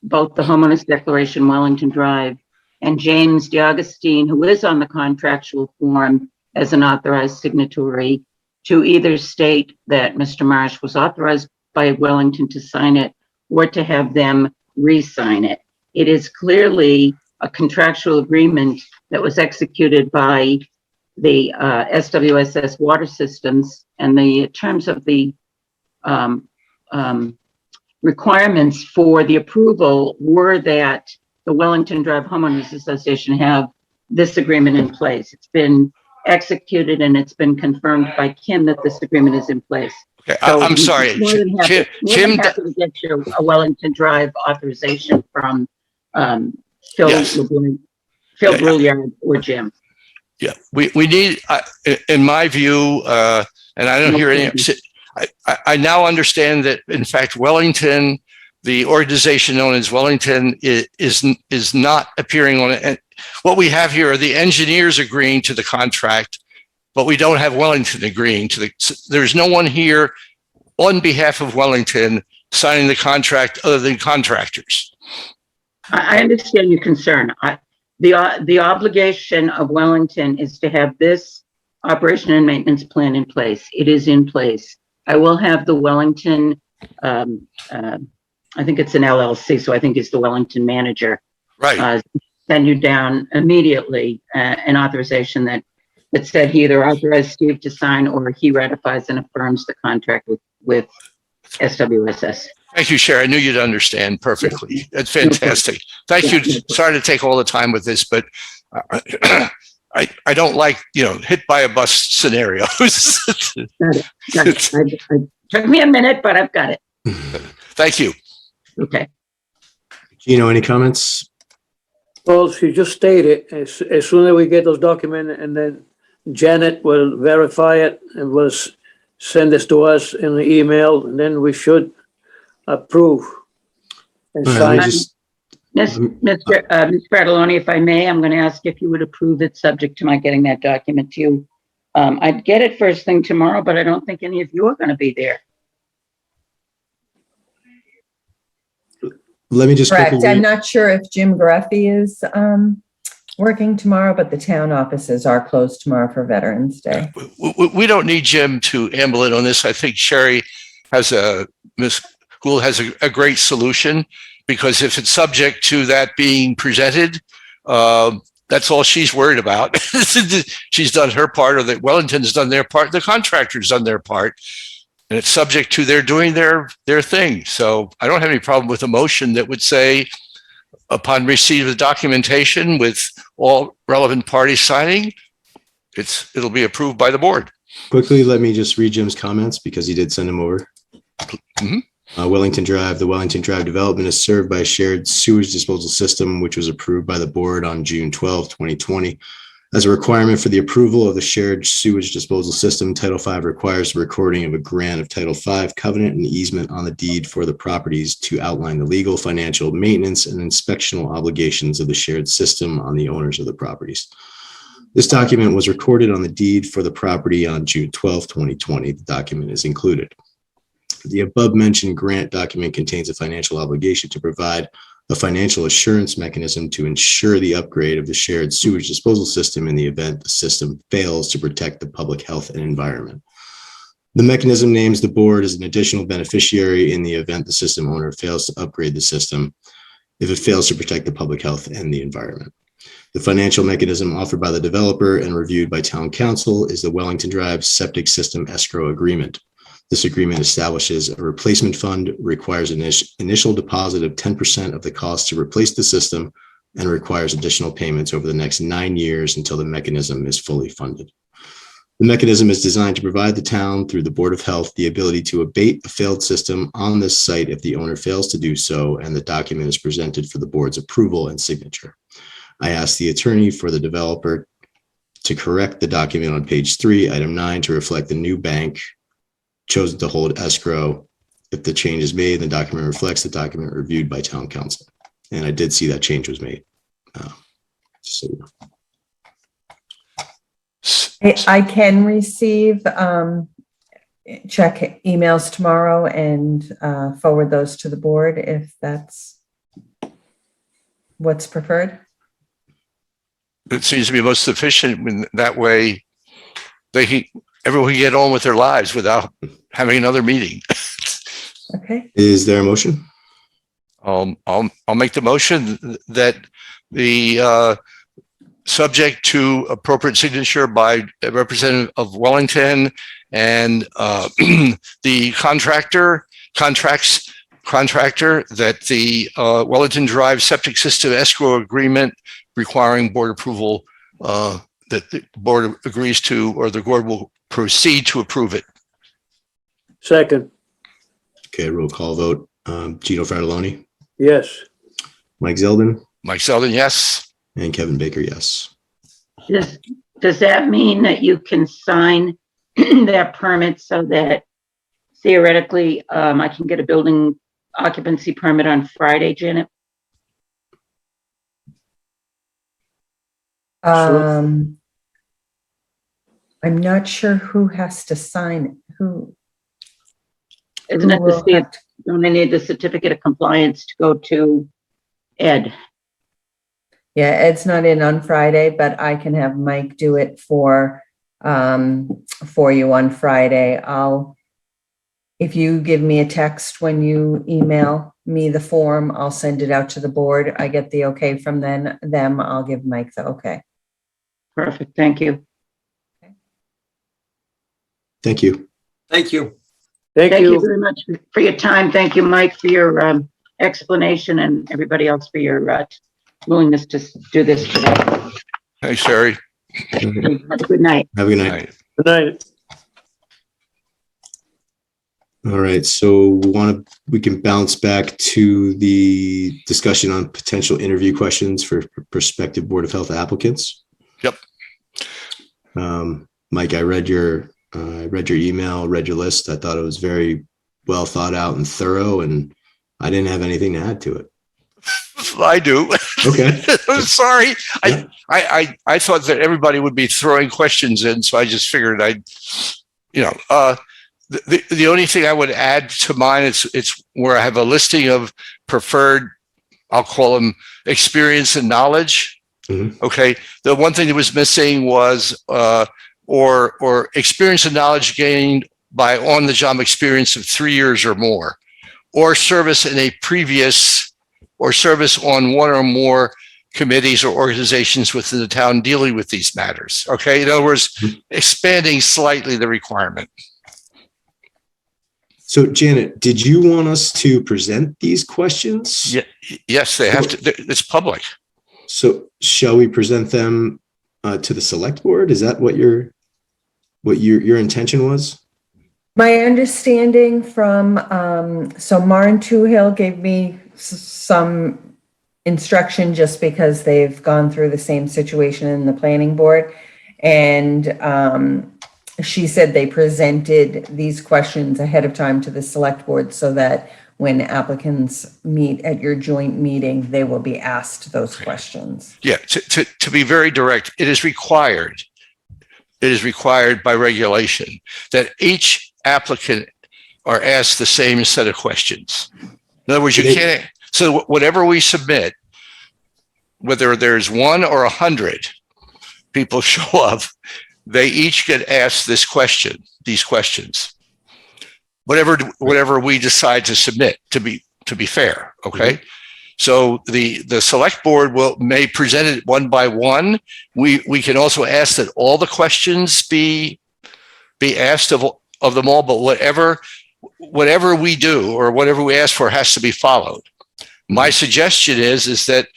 both the Homeowners Declaration Wellington Drive and James DiAugustine, who is on the contractual form as an authorized signatory, to either state that Mr. Marsh was authorized by Wellington to sign it or to have them re-sign it. It is clearly a contractual agreement that was executed by the SWSS Water Systems, and the terms of the requirements for the approval were that the Wellington Drive Homeowners Association have this agreement in place. It's been executed and it's been confirmed by Kim that this agreement is in place. Okay, So I'm sorry. more than happy, Jim, to get you a Wellington Drive authorization from Phil Yes. Phil Brouillard or Jim. yeah, we need, in my view, and I don't No hear any, problem. I now understand that, in fact, Wellington, the organization known as Wellington, is not appearing on it. And what we have here are the engineers agreeing to the contract, but we don't have Wellington agreeing to there's no one here on behalf of Wellington signing the contract other than contractors. I understand your concern. The obligation of Wellington is to have this operation and maintenance plan in place. It is in place. I will have the Wellington, I think it's an LLC, so I think it's the Wellington manager, Right. send you down immediately an authorization that said he either authorized Steve to sign or he ratifies and affirms the contract with SWSS. Thank you, Sherry. I knew you'd understand perfectly. That's fantastic. Thank you. Sorry to take all the time with this, but I don't like, hit by a bus scenarios. Got it. Took me a minute, but I've got it. Thank you. Okay. Gino, any comments? Well, she just stated, as soon as we get those documents, and then Janet will verify it and will send this to us in the email, and then we should approve and All right, sign. let me just- Ms. Bertoloni, if I may, I'm going to ask if you would approve it subject to my getting that document to you. I'd get it first thing tomorrow, but I don't think any of you are going to be there. Let me just Correct. quickly I'm read- not sure if Jim Greffey is working tomorrow, but the town offices are closed tomorrow for Veterans Day. We don't need Jim to amble in on this. I think Sherry Ms. Gould has a great solution, because if it's subject to that being presented, that's all she's worried about. She's done her part, or that Wellington's done their part, the contractor's done their part, and it's subject to their doing their thing. So I don't have any problem with a motion that would say, upon receipt of the documentation with all relevant parties signing, it'll be approved by the board. Quickly, let me just read Jim's comments because he did send them over. Mhm. Wellington Drive. The Wellington Drive development is served by a shared sewage disposal system, which was approved by the board on June 12, 2020. As a requirement for the approval of the shared sewage disposal system, Title V requires the recording of a grant of Title V covenant and easement on the deed for the properties to outline the legal, financial, maintenance, and inspectional obligations of the shared system on the owners of the properties. This document was recorded on the deed for the property on June 12, 2020. The document is included. The above-mentioned grant document contains a financial obligation to provide a financial assurance mechanism to ensure the upgrade of the shared sewage disposal system in the event the system fails to protect the public health and environment. The mechanism names the board as an additional beneficiary in the event the system owner fails to upgrade the system if it fails to protect the public health and the environment. The financial mechanism offered by the developer and reviewed by town council is the Wellington Drive Septic System Escrow Agreement. This agreement establishes a replacement fund, requires an initial deposit of 10% of the cost to replace the system, and requires additional payments over the next 9 years until the mechanism is fully funded. The mechanism is designed to provide the town, through the Board of Health, the ability to abate a failed system on this site if the owner fails to do so, and the document is presented for the board's approval and signature. I asked the attorney for the developer to correct the document on page 3, item 9, to reflect the new bank chosen to hold escrow. If the change is made, the document reflects the document reviewed by town council. And I did see that change was made. So, I can receive check emails tomorrow and forward those to the board if that's what's preferred. It seems to be most sufficient. When that way, everyone can get on with their lives without having another meeting. Okay. is there a motion? I'll make the motion that the subject to appropriate signature by a representative of Wellington and the contractor that the Wellington Drive septic system escrow agreement requiring board approval that the board agrees to, or the board will proceed to approve it. Second, Okay, roll call vote. Gino Fratelloni, yes. Mike Zeldin, Mike Selden, yes. and Kevin Baker, yes. Does that mean that you can sign that permit so that theoretically I can get a building occupancy permit on Friday, Janet? I'm not sure who has to sign it. Who? Isn't it will the, have to- don't I need the certificate of compliance to go to Ed? Yeah, Ed's not in on Friday, but I can have Mike do it for you on Friday. If you give me a text when you email me the form, I'll send it out to the board. I get the okay from them. I'll give Mike the okay. Perfect, thank you. Thank you. Thank you. Thank Thank you you. very much for your time. Thank you, Mike, for your explanation, and everybody else for your willingness to do this today. Thanks, Sherry. Have a good night. Have a good All night. right. Good night. All right, so we can bounce back to the discussion on potential interview questions for prospective Board of Health applicants. Yep. Mike, I read your email, read your list. I thought it was very well thought out and thorough, and I didn't have anything to add to it. I do. Okay. I'm sorry. Yeah. I thought that everybody would be throwing questions in, so I just figured the only thing I would add to mine it's where I have a listing of preferred, I'll call them experience and knowledge. Mhm. Okay. The one thing that was missing was or experience and knowledge gained by on-the-job experience of 3 years or more, or service in a previous, or service on one or more committees or organizations within the town dealing with these matters. Okay. In other words, expanding slightly the requirement. So Janet, did you want us to present these questions? Yeah. Yes, they have to. It's public. So shall we present them to the select board? Is that what your intention was? My understanding from, so Maren Toohill gave me some instruction just because they've gone through the same situation in the planning board. And she said they presented these questions ahead of time to the select board so that when applicants meet at your joint meeting, they will be asked those questions. Yeah. To be very direct, it is required. It is required by regulation that each applicant are asked the same set of questions. In other words, you can't. So whatever we submit, whether there's 1 or 100 people show up, they each get asked these questions. Whatever we decide to submit, to be fair. Okay. Mm-hmm. So the select board may present it one by one. We can also ask that all the questions be asked of them all, but whatever we do or whatever we ask for has to be followed. My suggestion is that,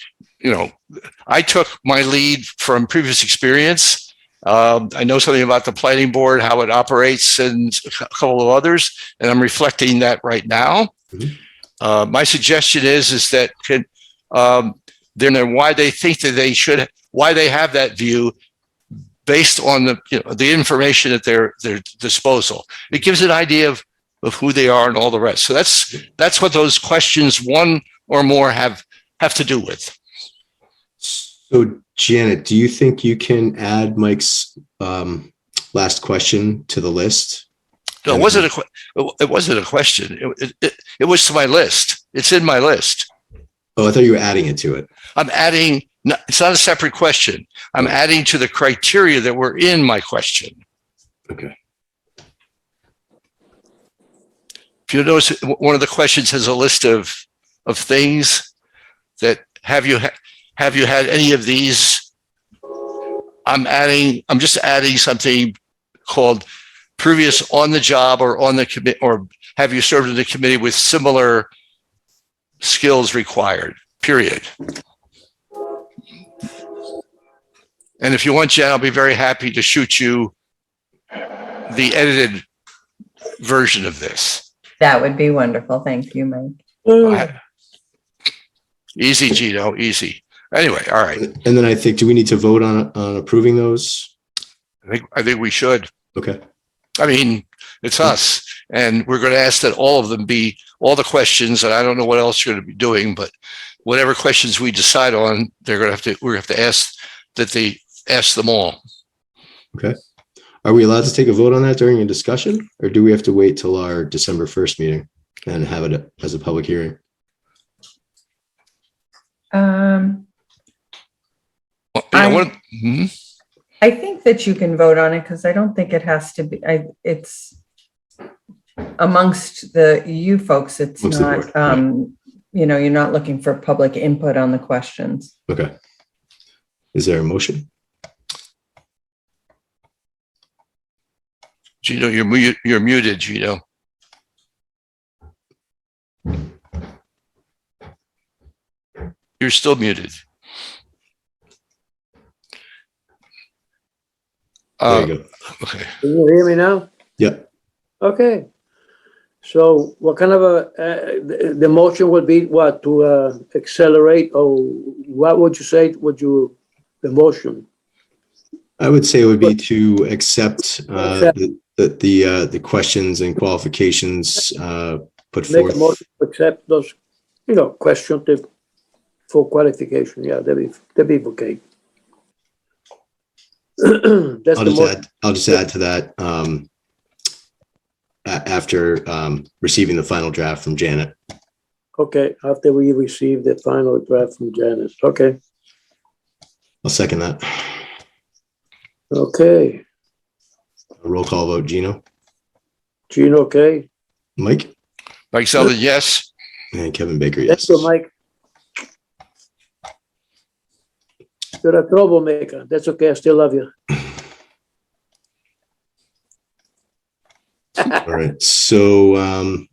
I took my lead from previous experience. I know something about the planning board, how it operates, and a couple of others, and I'm reflecting that right now. Mm-hmm. My suggestion is that why they think that why they have that view based on the information at their disposal. It gives an idea of who they are and all the rest. So that's what those questions, 1 or more, have to do with. So Janet, do you think you can add Mike's last question to the list? No, it wasn't a question. It was to my list. It's in my list. Oh, I thought you were adding it to it. I'm adding. It's not a separate question. I'm adding to the criteria that were in my question. Okay. If you notice, one of the questions has a list of things that have you had any of these I'm just adding something called previous on the job or on the commit, or have you served in the committee with similar skills required, period. And if you want, Jen, I'll be very happy to shoot you the edited version of this. That would be wonderful. Thank you, Mike. Easy, Gino, easy. Anyway, all right. And then I think, do we need to vote on approving those? I think we should. Okay. I mean, it's us, and we're going to ask that all of them be all the questions. And I don't know what else you're going to be doing, but whatever questions we decide on, we're going to have to ask that they ask them all. Okay. Are we allowed to take a vote on that during a discussion, or do we have to wait till our December 1st meeting and have it as a public hearing? I think that you can vote on it because I don't think it has to be, it's amongst you folks, it's Amongst the not, board, you're not looking for public input on the questions. Okay. Is there a motion? Gino, you're muted, Gino. You're still muted. There you go. Okay. Can you hear me now? Yep. Okay. So what kind of the motion would be what, to accelerate, or what would you say, the motion? I would say it would be to accept the questions and qualifications put Make forth. a motion to accept those, questions for qualification. Yeah, that'd be okay. That's I'll just add to that after receiving the final draft from Janet. Okay, after we receive the final draft from Janice. Okay. I'll second that. Okay. A roll call vote, Gino. Gene, okay? Mike? Mike Sullivan, yes. And Kevin Baker, yes. That's good, Mike. You're a troublemaker. That's okay. I still love you. All right. So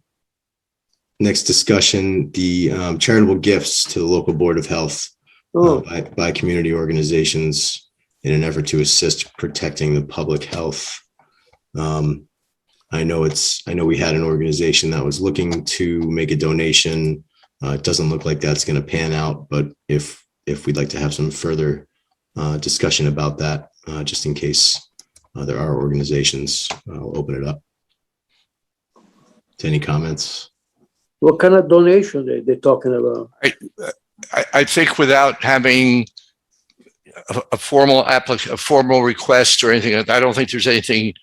next discussion, the charitable gifts to the local Board of Health by community organizations in an effort to assist protecting the public health. I know we had an organization that was looking to make a donation. It doesn't look like that's going to pan out, but if we'd like to have some further discussion about that, just in case there are organizations, I'll open it up to any comments. What kind of donation they're talking about? I think without having a formal request or anything, I don't think there's anything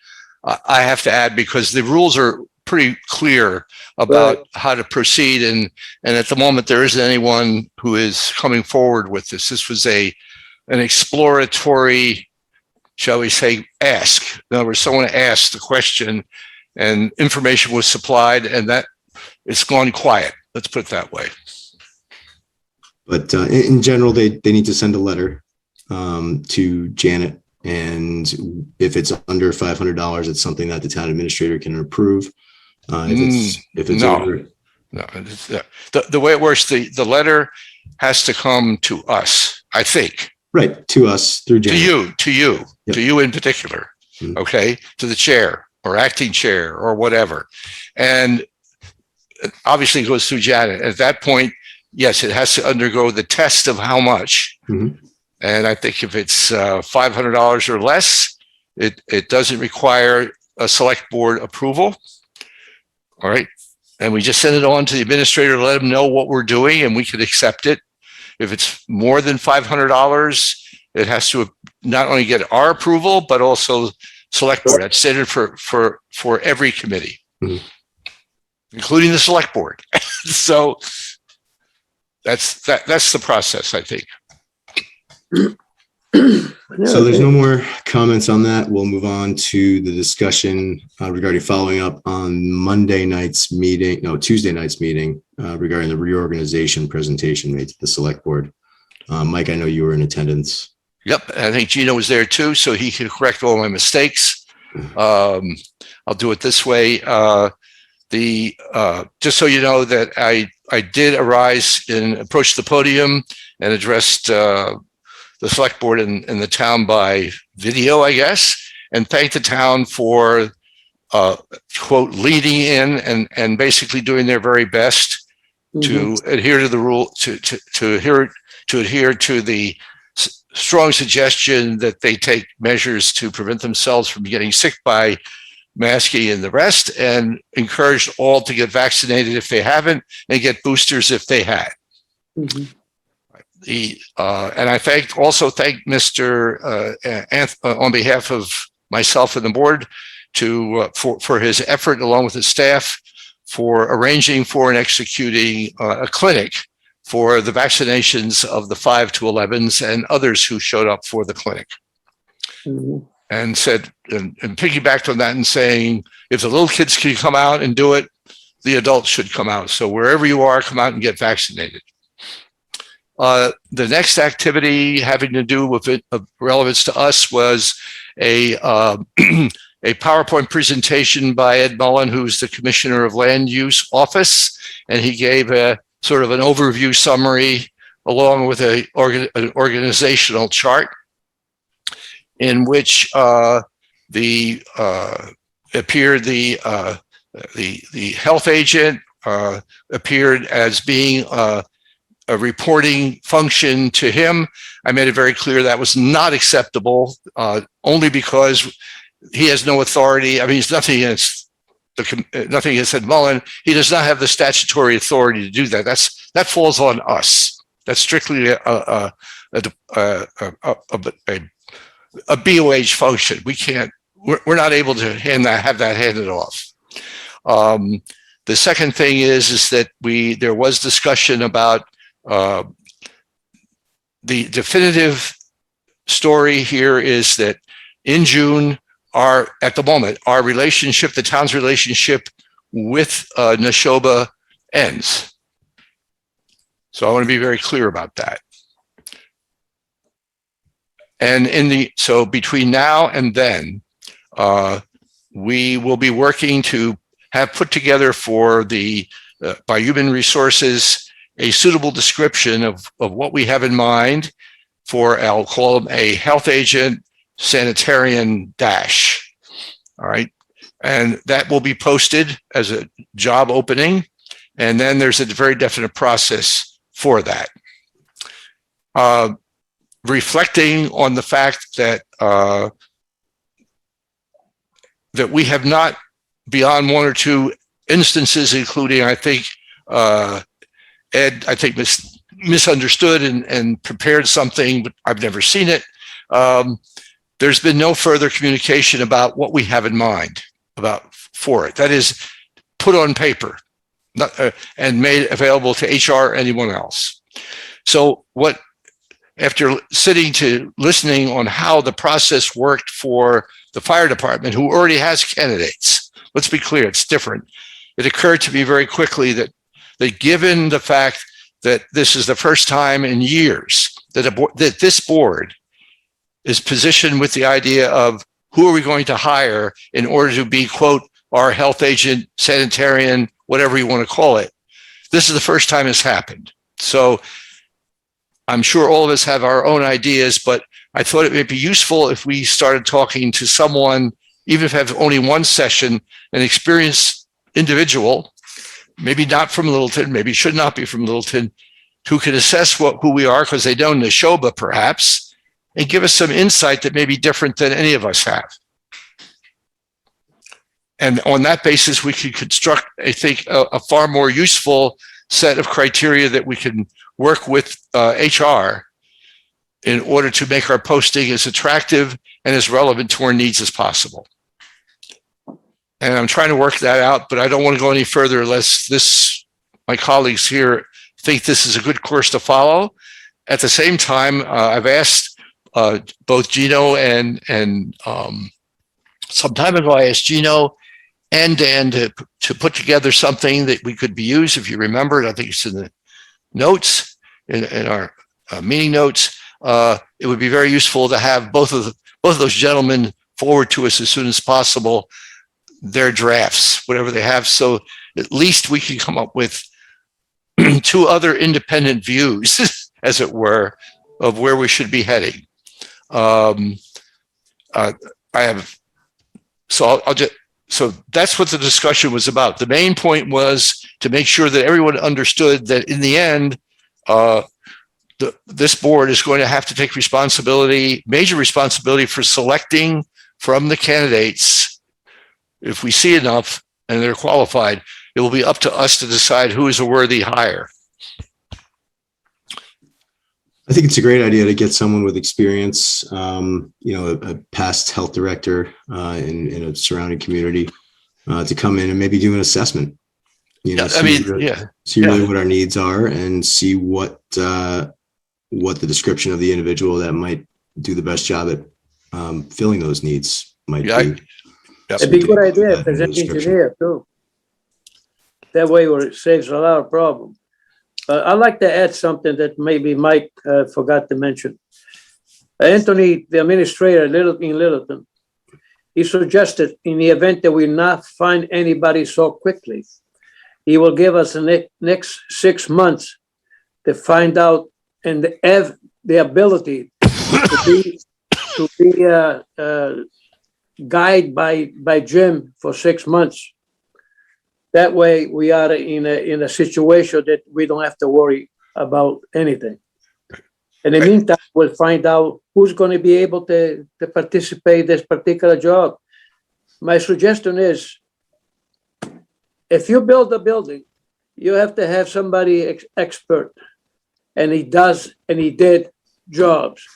I have to add, because the rules are pretty clear about how to proceed. And at the moment, there isn't anyone who is coming forward with this. This was an exploratory, shall we say, ask. In other words, someone asked the question and information was supplied, and that it's gone quiet. Let's put it that way. But in general, they need to send a letter to Janet. And if it's under $500, it's something that the town administrator can approve. If it's over. No, the way it works, the letter has to come to us, I think. Right, to us through Janet. To you in particular, okay, to the chair or acting chair or whatever. And obviously it goes through Janet. At that point, yes, it has to undergo the test of how much. And I think if it's $500 or less, it doesn't require a select board approval. All right. And we just send it on to the administrator to let them know what we're doing, and we can accept it. If it's more than $500, it has to not only get our approval, but also select board. That's standard for every committee, including the select board. So that's the process, I think. So there's no more comments on that. We'll move on to the discussion regarding following up on Tuesday night's meeting regarding the reorganization presentation made to the select board. Mike, I know you were in attendance. Yep, I think Gino was there too, so he could correct all my mistakes. I'll do it this way. Just so you know that I did arise and approach the podium and addressed the select board and the town by video, I guess, and thank the town for quote leading in and basically doing their very best to adhere to the rule, to adhere to the strong suggestion that they take measures to prevent themselves from getting sick by masking and the rest, and encouraged all to get vaccinated if they haven't and get boosters if they had. And I also thank Mr. On behalf of myself and the board for his effort along with his staff for arranging for and executing a clinic for the vaccinations of the 5 to 11s and others who showed up for the clinic. And said, and piggybacked on that and saying, if the little kids can come out and do it, the adults should come out. So wherever you are, come out and get vaccinated. The next activity having to do with it, of relevance to us, was a PowerPoint presentation by Ed Mullen, who's the Commissioner of Land Use Office, and he gave a sort of an overview summary along with an organizational chart in which the health agent appeared as being a reporting function to him. I made it very clear that was not acceptable, only because he has no authority. I mean, it's nothing against Ed Mullen. He does not have the statutory authority to do that. That falls on us. That's strictly a BOH function. We're not able to have that handed off. The second thing is that there was discussion about the definitive story here is that in June, at the moment, our relationship, the town's relationship with Neshoba ends. So I want to be very clear about that. And so between now and then, we will be working to have put together for by Human Resources a suitable description of what we have in mind for, I'll call them a health agent sanitarian dash. All right. And that will be posted as a job opening. And then there's a very definite process for that. Reflecting on the fact that that we have not, beyond one or two instances, including, I think, Ed, I think, misunderstood and prepared something, but I've never seen it. There's been no further communication about what we have in mind for it. That is put on paper and made available to HR or anyone else. So after listening on how the process worked for the fire department, who already has candidates, let's be clear, it's different. It occurred to me very quickly that given the fact that this is the first time in years that this board is positioned with the idea of who are we going to hire in order to be, quote, our health agent, sanitarian, whatever you want to call it. This is the first time it's happened. So I'm sure all of us have our own ideas, but I thought it would be useful if we started talking to someone, even if I have only one session, an experienced individual, maybe not from Littleton, maybe should not be from Littleton, who can assess who we are because they know Neshoba perhaps, and give us some insight that may be different than any of us have. And on that basis, we can construct, I think, a far more useful set of criteria that we can work with HR in order to make our posting as attractive and as relevant to our needs as possible. And I'm trying to work that out, but I don't want to go any further unless my colleagues here think this is a good course to follow. At the same time, I've asked both Gino and some time ago, I asked Gino and Dan to put together something that we could be used. If you remember it, I think it's in the notes, in our meeting notes, it would be very useful to have both of those gentlemen forward to us as soon as possible their drafts, whatever they have, so at least we can come up with two other independent views, as it were, of where we should be heading. So that's what the discussion was about. The main point was to make sure that everyone understood that in the end, this board is going to have to take major responsibility for selecting from the candidates. If we see enough and they're qualified, it will be up to us to decide who is a worthy hire. I think it's a great idea to get someone with experience, a past health director in a surrounding community to come in and maybe do an assessment. See really what our needs are and see what the description of the individual that might do the best job at filling those needs might be. It'd be a good idea if there's an engineer too. That way it saves a lot of problems. I'd like to add something that maybe Mike forgot to mention. Anthony, the administrator in Littleton, he suggested in the event that we not find anybody so quickly, he will give us the next 6 months to find out and have the ability to be guided by Jim for 6 months. That way we are in a situation that we don't have to worry about anything. In the meantime, we'll find out who's going to be able to participate in this particular job. My suggestion is, if you build a building, you have to have somebody expert, and he did jobs.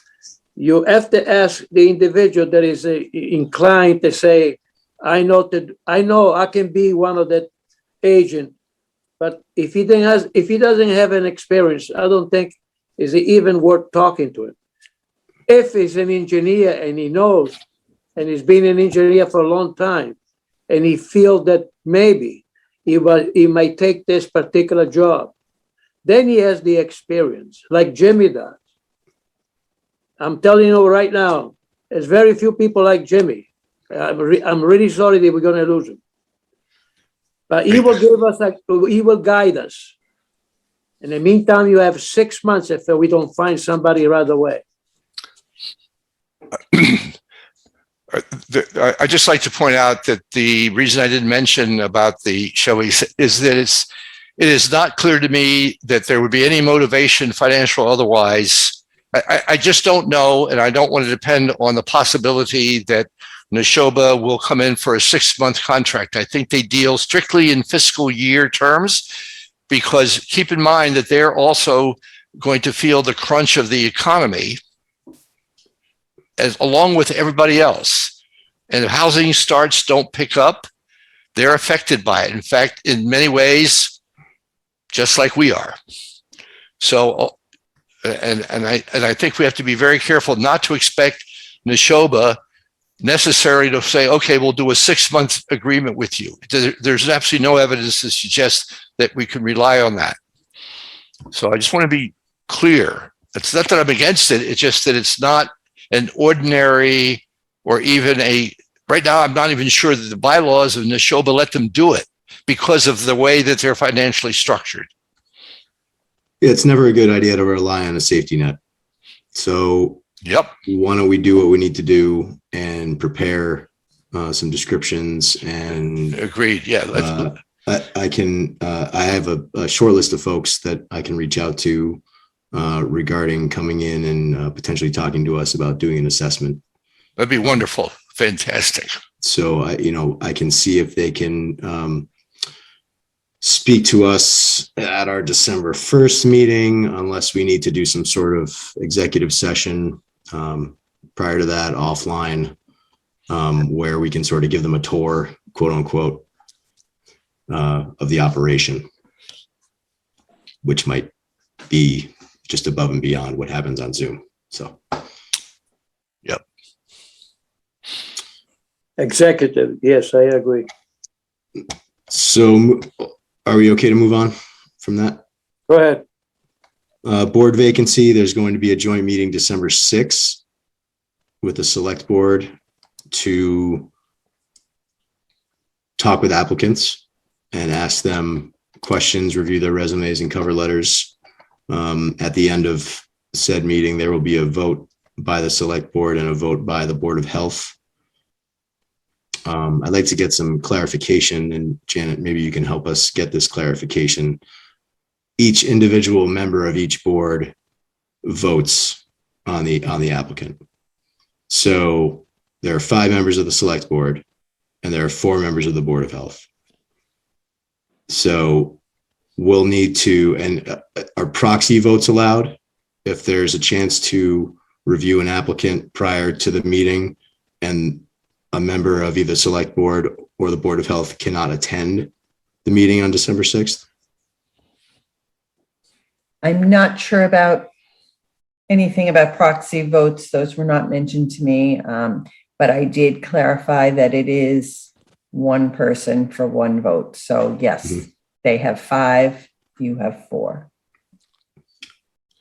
You have to ask the individual that is inclined to say, I know I can be one of the agent, but if he doesn't have an experience, I don't think is even worth talking to him. If he's an engineer and he knows, and he's been an engineer for a long time, and he feels that maybe he might take this particular job, then he has the experience, like Jimmy does. I'm telling you right now, there's very few people like Jimmy. I'm really sorry that we're going to lose him. But he will give us, he will guide us. In the meantime, you have 6 months if we don't find somebody right away. I just like to point out that the reason I didn't mention about the Shelby is that it is not clear to me that there would be any motivation, financial or otherwise. I just don't know, and I don't want to depend on the possibility that Neshoba will come in for a 6-month contract. I think they deal strictly in fiscal year terms, because keep in mind that they're also going to feel the crunch of the economy along with everybody else. And if housing starts don't pick up, they're affected by it. In fact, in many ways, just like we are. So, and I think we have to be very careful not to expect Neshoba necessary to say, okay, we'll do a 6-month agreement with you. There's absolutely no evidence to suggest that we can rely on that. So I just want to be clear. It's not that I'm against it. It's just that it's not an ordinary or even right now, I'm not even sure that the bylaws of Neshoba let them do it because of the way that they're financially structured. It's never a good idea to rely on a safety net. So why don't we do what we need to do and prepare some descriptions and agreed. Yeah. I have a short list of folks that I can reach out to regarding coming in and potentially talking to us about doing an assessment. That'd be wonderful. Fantastic. So I can see if they can speak to us at our December 1st meeting, unless we need to do some sort of executive session prior to that offline, where we can sort of give them a tour, quote unquote, of the operation, which might be just above and beyond what happens on Zoom. So. Yep. Executive. Yes, I agree. So are we okay to move on from that? Go ahead. Board vacancy, there's going to be a joint meeting December 6th with the select board to talk with applicants and ask them questions, review their resumes and cover letters. At the end of said meeting, there will be a vote by the select board and a vote by the Board of Health. I'd like to get some clarification, and Janet, maybe you can help us get this clarification. Each individual member of each board votes on the applicant. So there are 5 members of the select board and there are 4 members of the Board of Health. So we'll need to, and are proxy votes allowed? If there's a chance to review an applicant prior to the meeting and a member of either select board or the Board of Health cannot attend the meeting on December 6th? I'm not sure about anything about proxy votes. Those were not mentioned to me. But I did clarify that it is 1 person for 1 vote. So yes, they have 5, you have 4.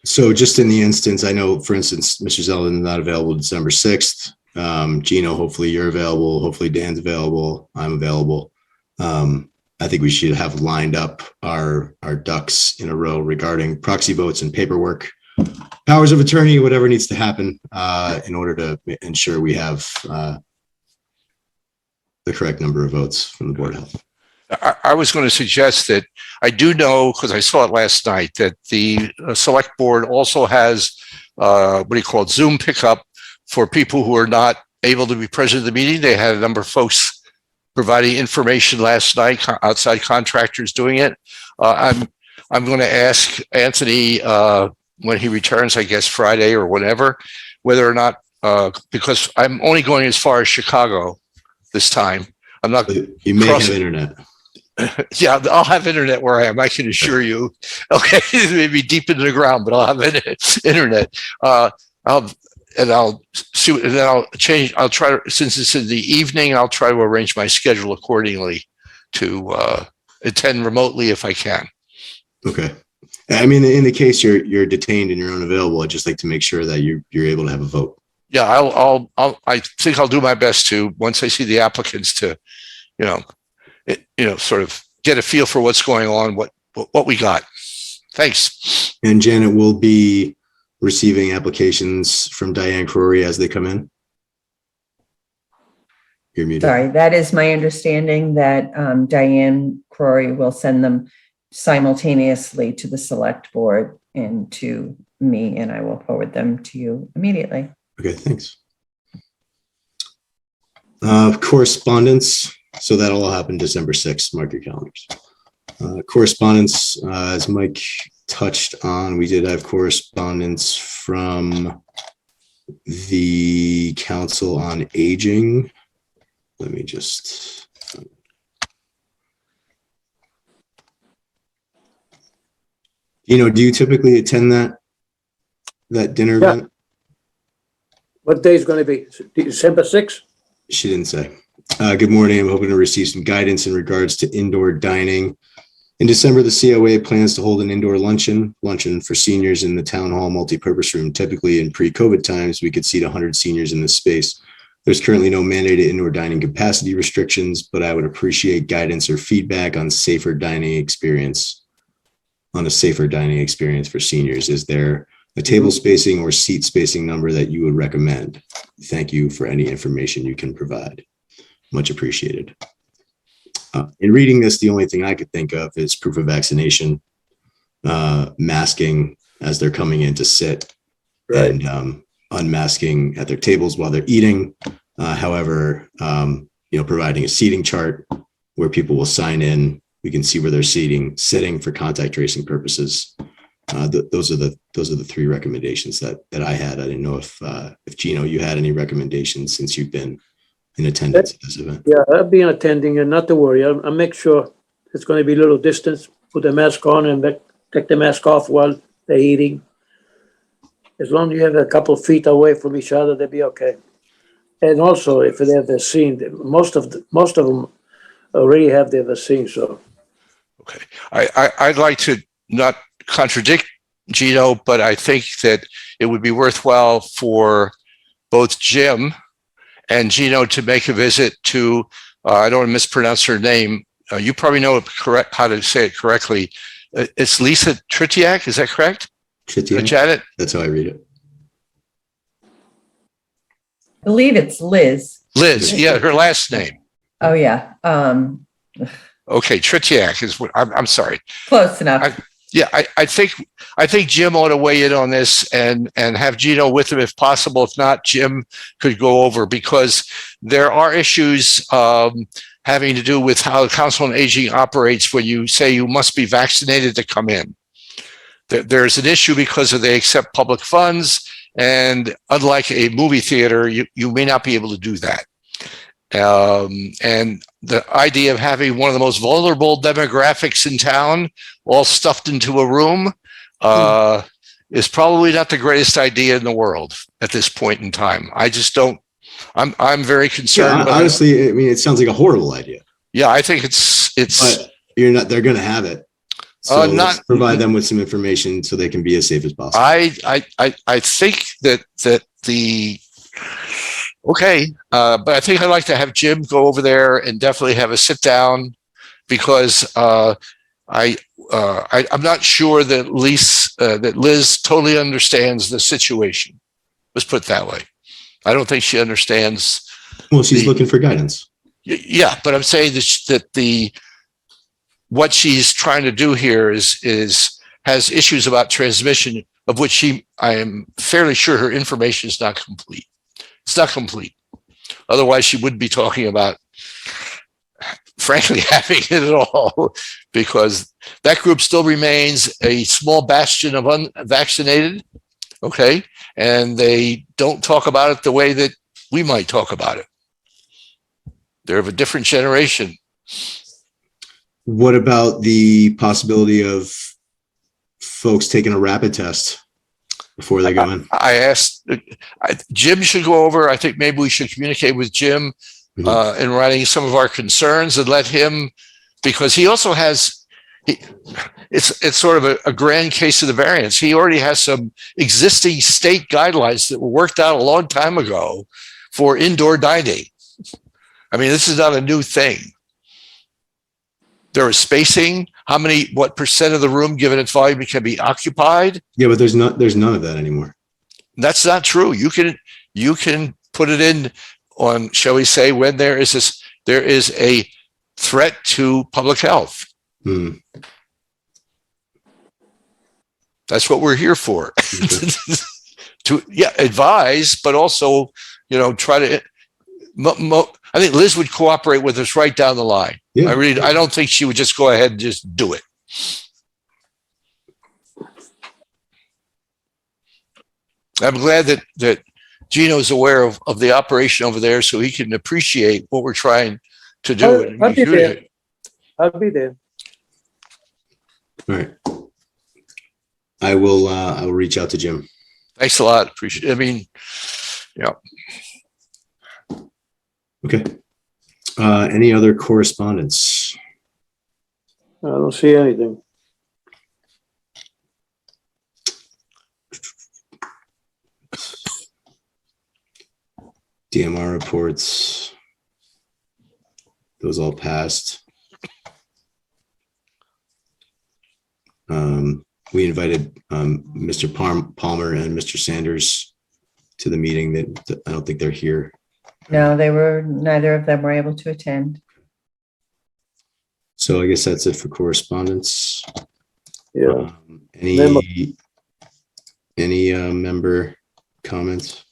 So just in the instance, I know, for instance, Mr. Zeldin is not available December 6th. Gino, hopefully you're available. Hopefully Dan's available. I'm available. I think we should have lined up our ducks in a row regarding proxy votes and paperwork, powers of attorney, whatever needs to happen in order to ensure we have the correct number of votes from the Board of Health. I was going to suggest that I do know, because I saw it last night, that the select board also has what do you call it, Zoom pickup for people who are not able to be present at the meeting. They had a number of folks providing information last night, outside contractors doing it. I'm going to ask Anthony when he returns, I guess Friday or whenever, whether or not, because I'm only going as far as Chicago this time. I'm not. You may have internet. Yeah, I'll have internet where I am. I can assure you. Okay, it may be deep into the ground, but I'll have internet. I'll see, and then I'll change. I'll try to, since it's in the evening, I'll try to arrange my schedule accordingly to attend remotely if I can. Okay. I mean, in the case you're detained and you're unavailable, I'd just like to make sure that you're able to have a vote. Yeah, I think I'll do my best to, once I see the applicants, to, sort of get a feel for what's going on, what we got. Thanks. And Janet will be receiving applications from Diane Crory as they come in. You're muted. Sorry, that is my understanding that Diane Crory will send them simultaneously to the select board and to me, and I will forward them to you immediately. Okay, thanks. Correspondence. So that'll all happen December 6th. Mark your calendars. Correspondence, as Mike touched on, we did have correspondence from the Council on Aging. Let me just. Do you typically attend that dinner event? What day is going to be? December 6th? She didn't say. Good morning. I'm hoping to receive some guidance in regards to indoor dining. In December, the COA plans to hold an indoor luncheon for seniors in the town hall multipurpose room. Typically in pre-COVID times, we could seat 100 seniors in this space. There's currently no mandated indoor dining capacity restrictions, but I would appreciate guidance or feedback on a safer dining experience for seniors. Is there a table spacing or seat spacing number that you would recommend? Thank you for any information you can provide. Much appreciated. In reading this, the only thing I could think of is proof of vaccination, masking as they're coming in to sit, right, and unmasking at their tables while they're eating. However, providing a seating chart where people will sign in. We can see where they're sitting for contact tracing purposes. Those are the 3 recommendations that I had. I didn't know if Gino, you had any recommendations since you've been in attendance at this event. Yeah, I've been attending, and not to worry. I'll make sure it's going to be a little distance. Put the mask on and take the mask off while they're eating. As long as you have a couple of feet away from each other, they'll be okay. And also, if they have vaccine, most of them already have their vaccine. So, okay, I'd like to not contradict Gino, but I think that it would be worthwhile for both Jim and Gino to make a visit to, I don't want to mispronounce her name. You probably know how to say it correctly. It's Lisa Tritiak, is that correct? Tritiak? Janet? That's how I read it. I believe it's Liz. Liz, yeah, her last name. Oh, yeah. Okay, Tritiak is what, I'm sorry. Close enough. I think Jim ought to weigh in on this and have Gino with him if possible. If not, Jim could go over, because there are issues having to do with how the Council on Aging operates when you say you must be vaccinated to come in. There's an issue because they accept public funds, and unlike a movie theater, you may not be able to do that. And the idea of having one of the most vulnerable demographics in town all stuffed into a room is probably not the greatest idea in the world at this point in time. I just don't. I'm very concerned. Yeah, honestly, I mean, it sounds like a horrible idea. Yeah, I think it's. But you're not. They're going to have it. So let's provide them with some information so they can be as safe as possible. I think that the. Okay, but I think I'd like to have Jim go over there and definitely have a sit down, because I'm not sure that Liz totally understands the situation. Let's put it that way. I don't think she understands. Well, she's looking for guidance. Yeah, but I'm saying that what she's trying to do here has issues about transmission, of which I am fairly sure her information is not complete. It's not complete. Otherwise, she wouldn't be talking about, frankly, having it at all, because that group still remains a small bastion of unvaccinated, okay? And they don't talk about it the way that we might talk about it. They're of a different generation. What about the possibility of folks taking a rapid test before they go in? I asked, Jim should go over. I think maybe we should communicate with Jim in writing some of our concerns and let him, because he also has, it's sort of a grand case of the variants. He already has some existing state guidelines that were worked out a long time ago for indoor dining. I mean, this is not a new thing. There is spacing. What percent of the room, given its volume, can be occupied? Yeah, but there's none of that anymore. That's not true. You can put it in on, shall we say, when there is a threat to public health. That's what we're here for. To advise, but also, try to. I think Liz would cooperate with us right down the line. Yeah. I don't think she would just go ahead and just do it. I'm glad that Gino's aware of the operation over there, so he can appreciate what we're trying to do. I'll be there. I'll be there. All right. I will reach out to Jim. Thanks a lot. Appreciate it. I mean, yeah. Okay. Any other correspondence? I don't see anything. DMR reports. Those all passed. We invited Mr. Palmer and Mr. Sanders to the meeting. That I don't think they're here. No, neither of them were able to attend. So I guess that's it for correspondence. Yeah. Any member comments?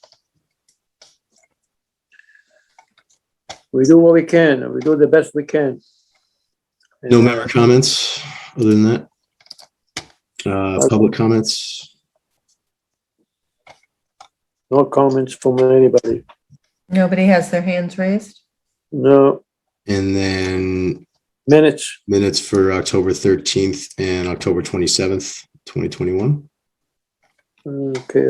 We do what we can, and we do the best we can. No member comments other than that? Public comments? No comments from anybody. Nobody has their hands raised? No. And then Minutes for October 13th and October 27th, 2021. Okay.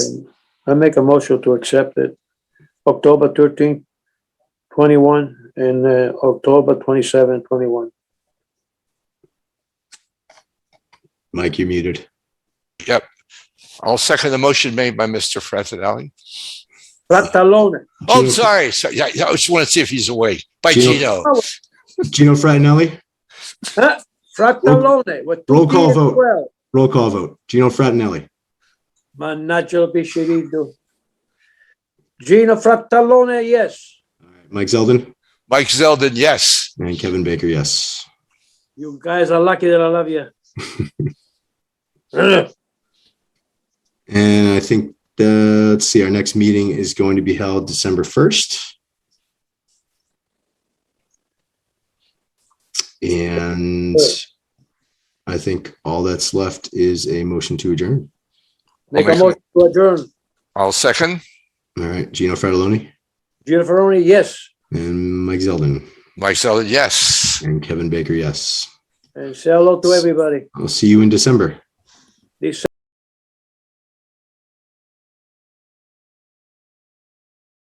I make a motion to accept it. October 13th, 21 and October 27, 21. Mike, you're muted. Yep. I'll second the motion made by Mr. Fratinelli. Frattalone. Oh, Gino- sorry. Yeah, I just want to see if he's awake. By Gino- Gino. Gino Frattinelli, Huh? Frattalone. With two Roll call T as vote. well. roll call vote. Gino Frattinelli, Mannaggia Bishirido. Gino Frattalone, yes. Mike Zeldin, Mike Zeldin, yes. and Kevin Baker, yes. You guys are lucky that I love you. And I think let's see, our next meeting is going to be held December 1st. And I think all that's left is a motion to adjourn. Make a make a motion to adjourn. I'll second. All right, Gino Fratelloni Gino Ferroni, yes. and Mike Zeldin Mike Zeldin, yes. and Kevin Baker, yes. And say hello to everybody. I'll see you in December. December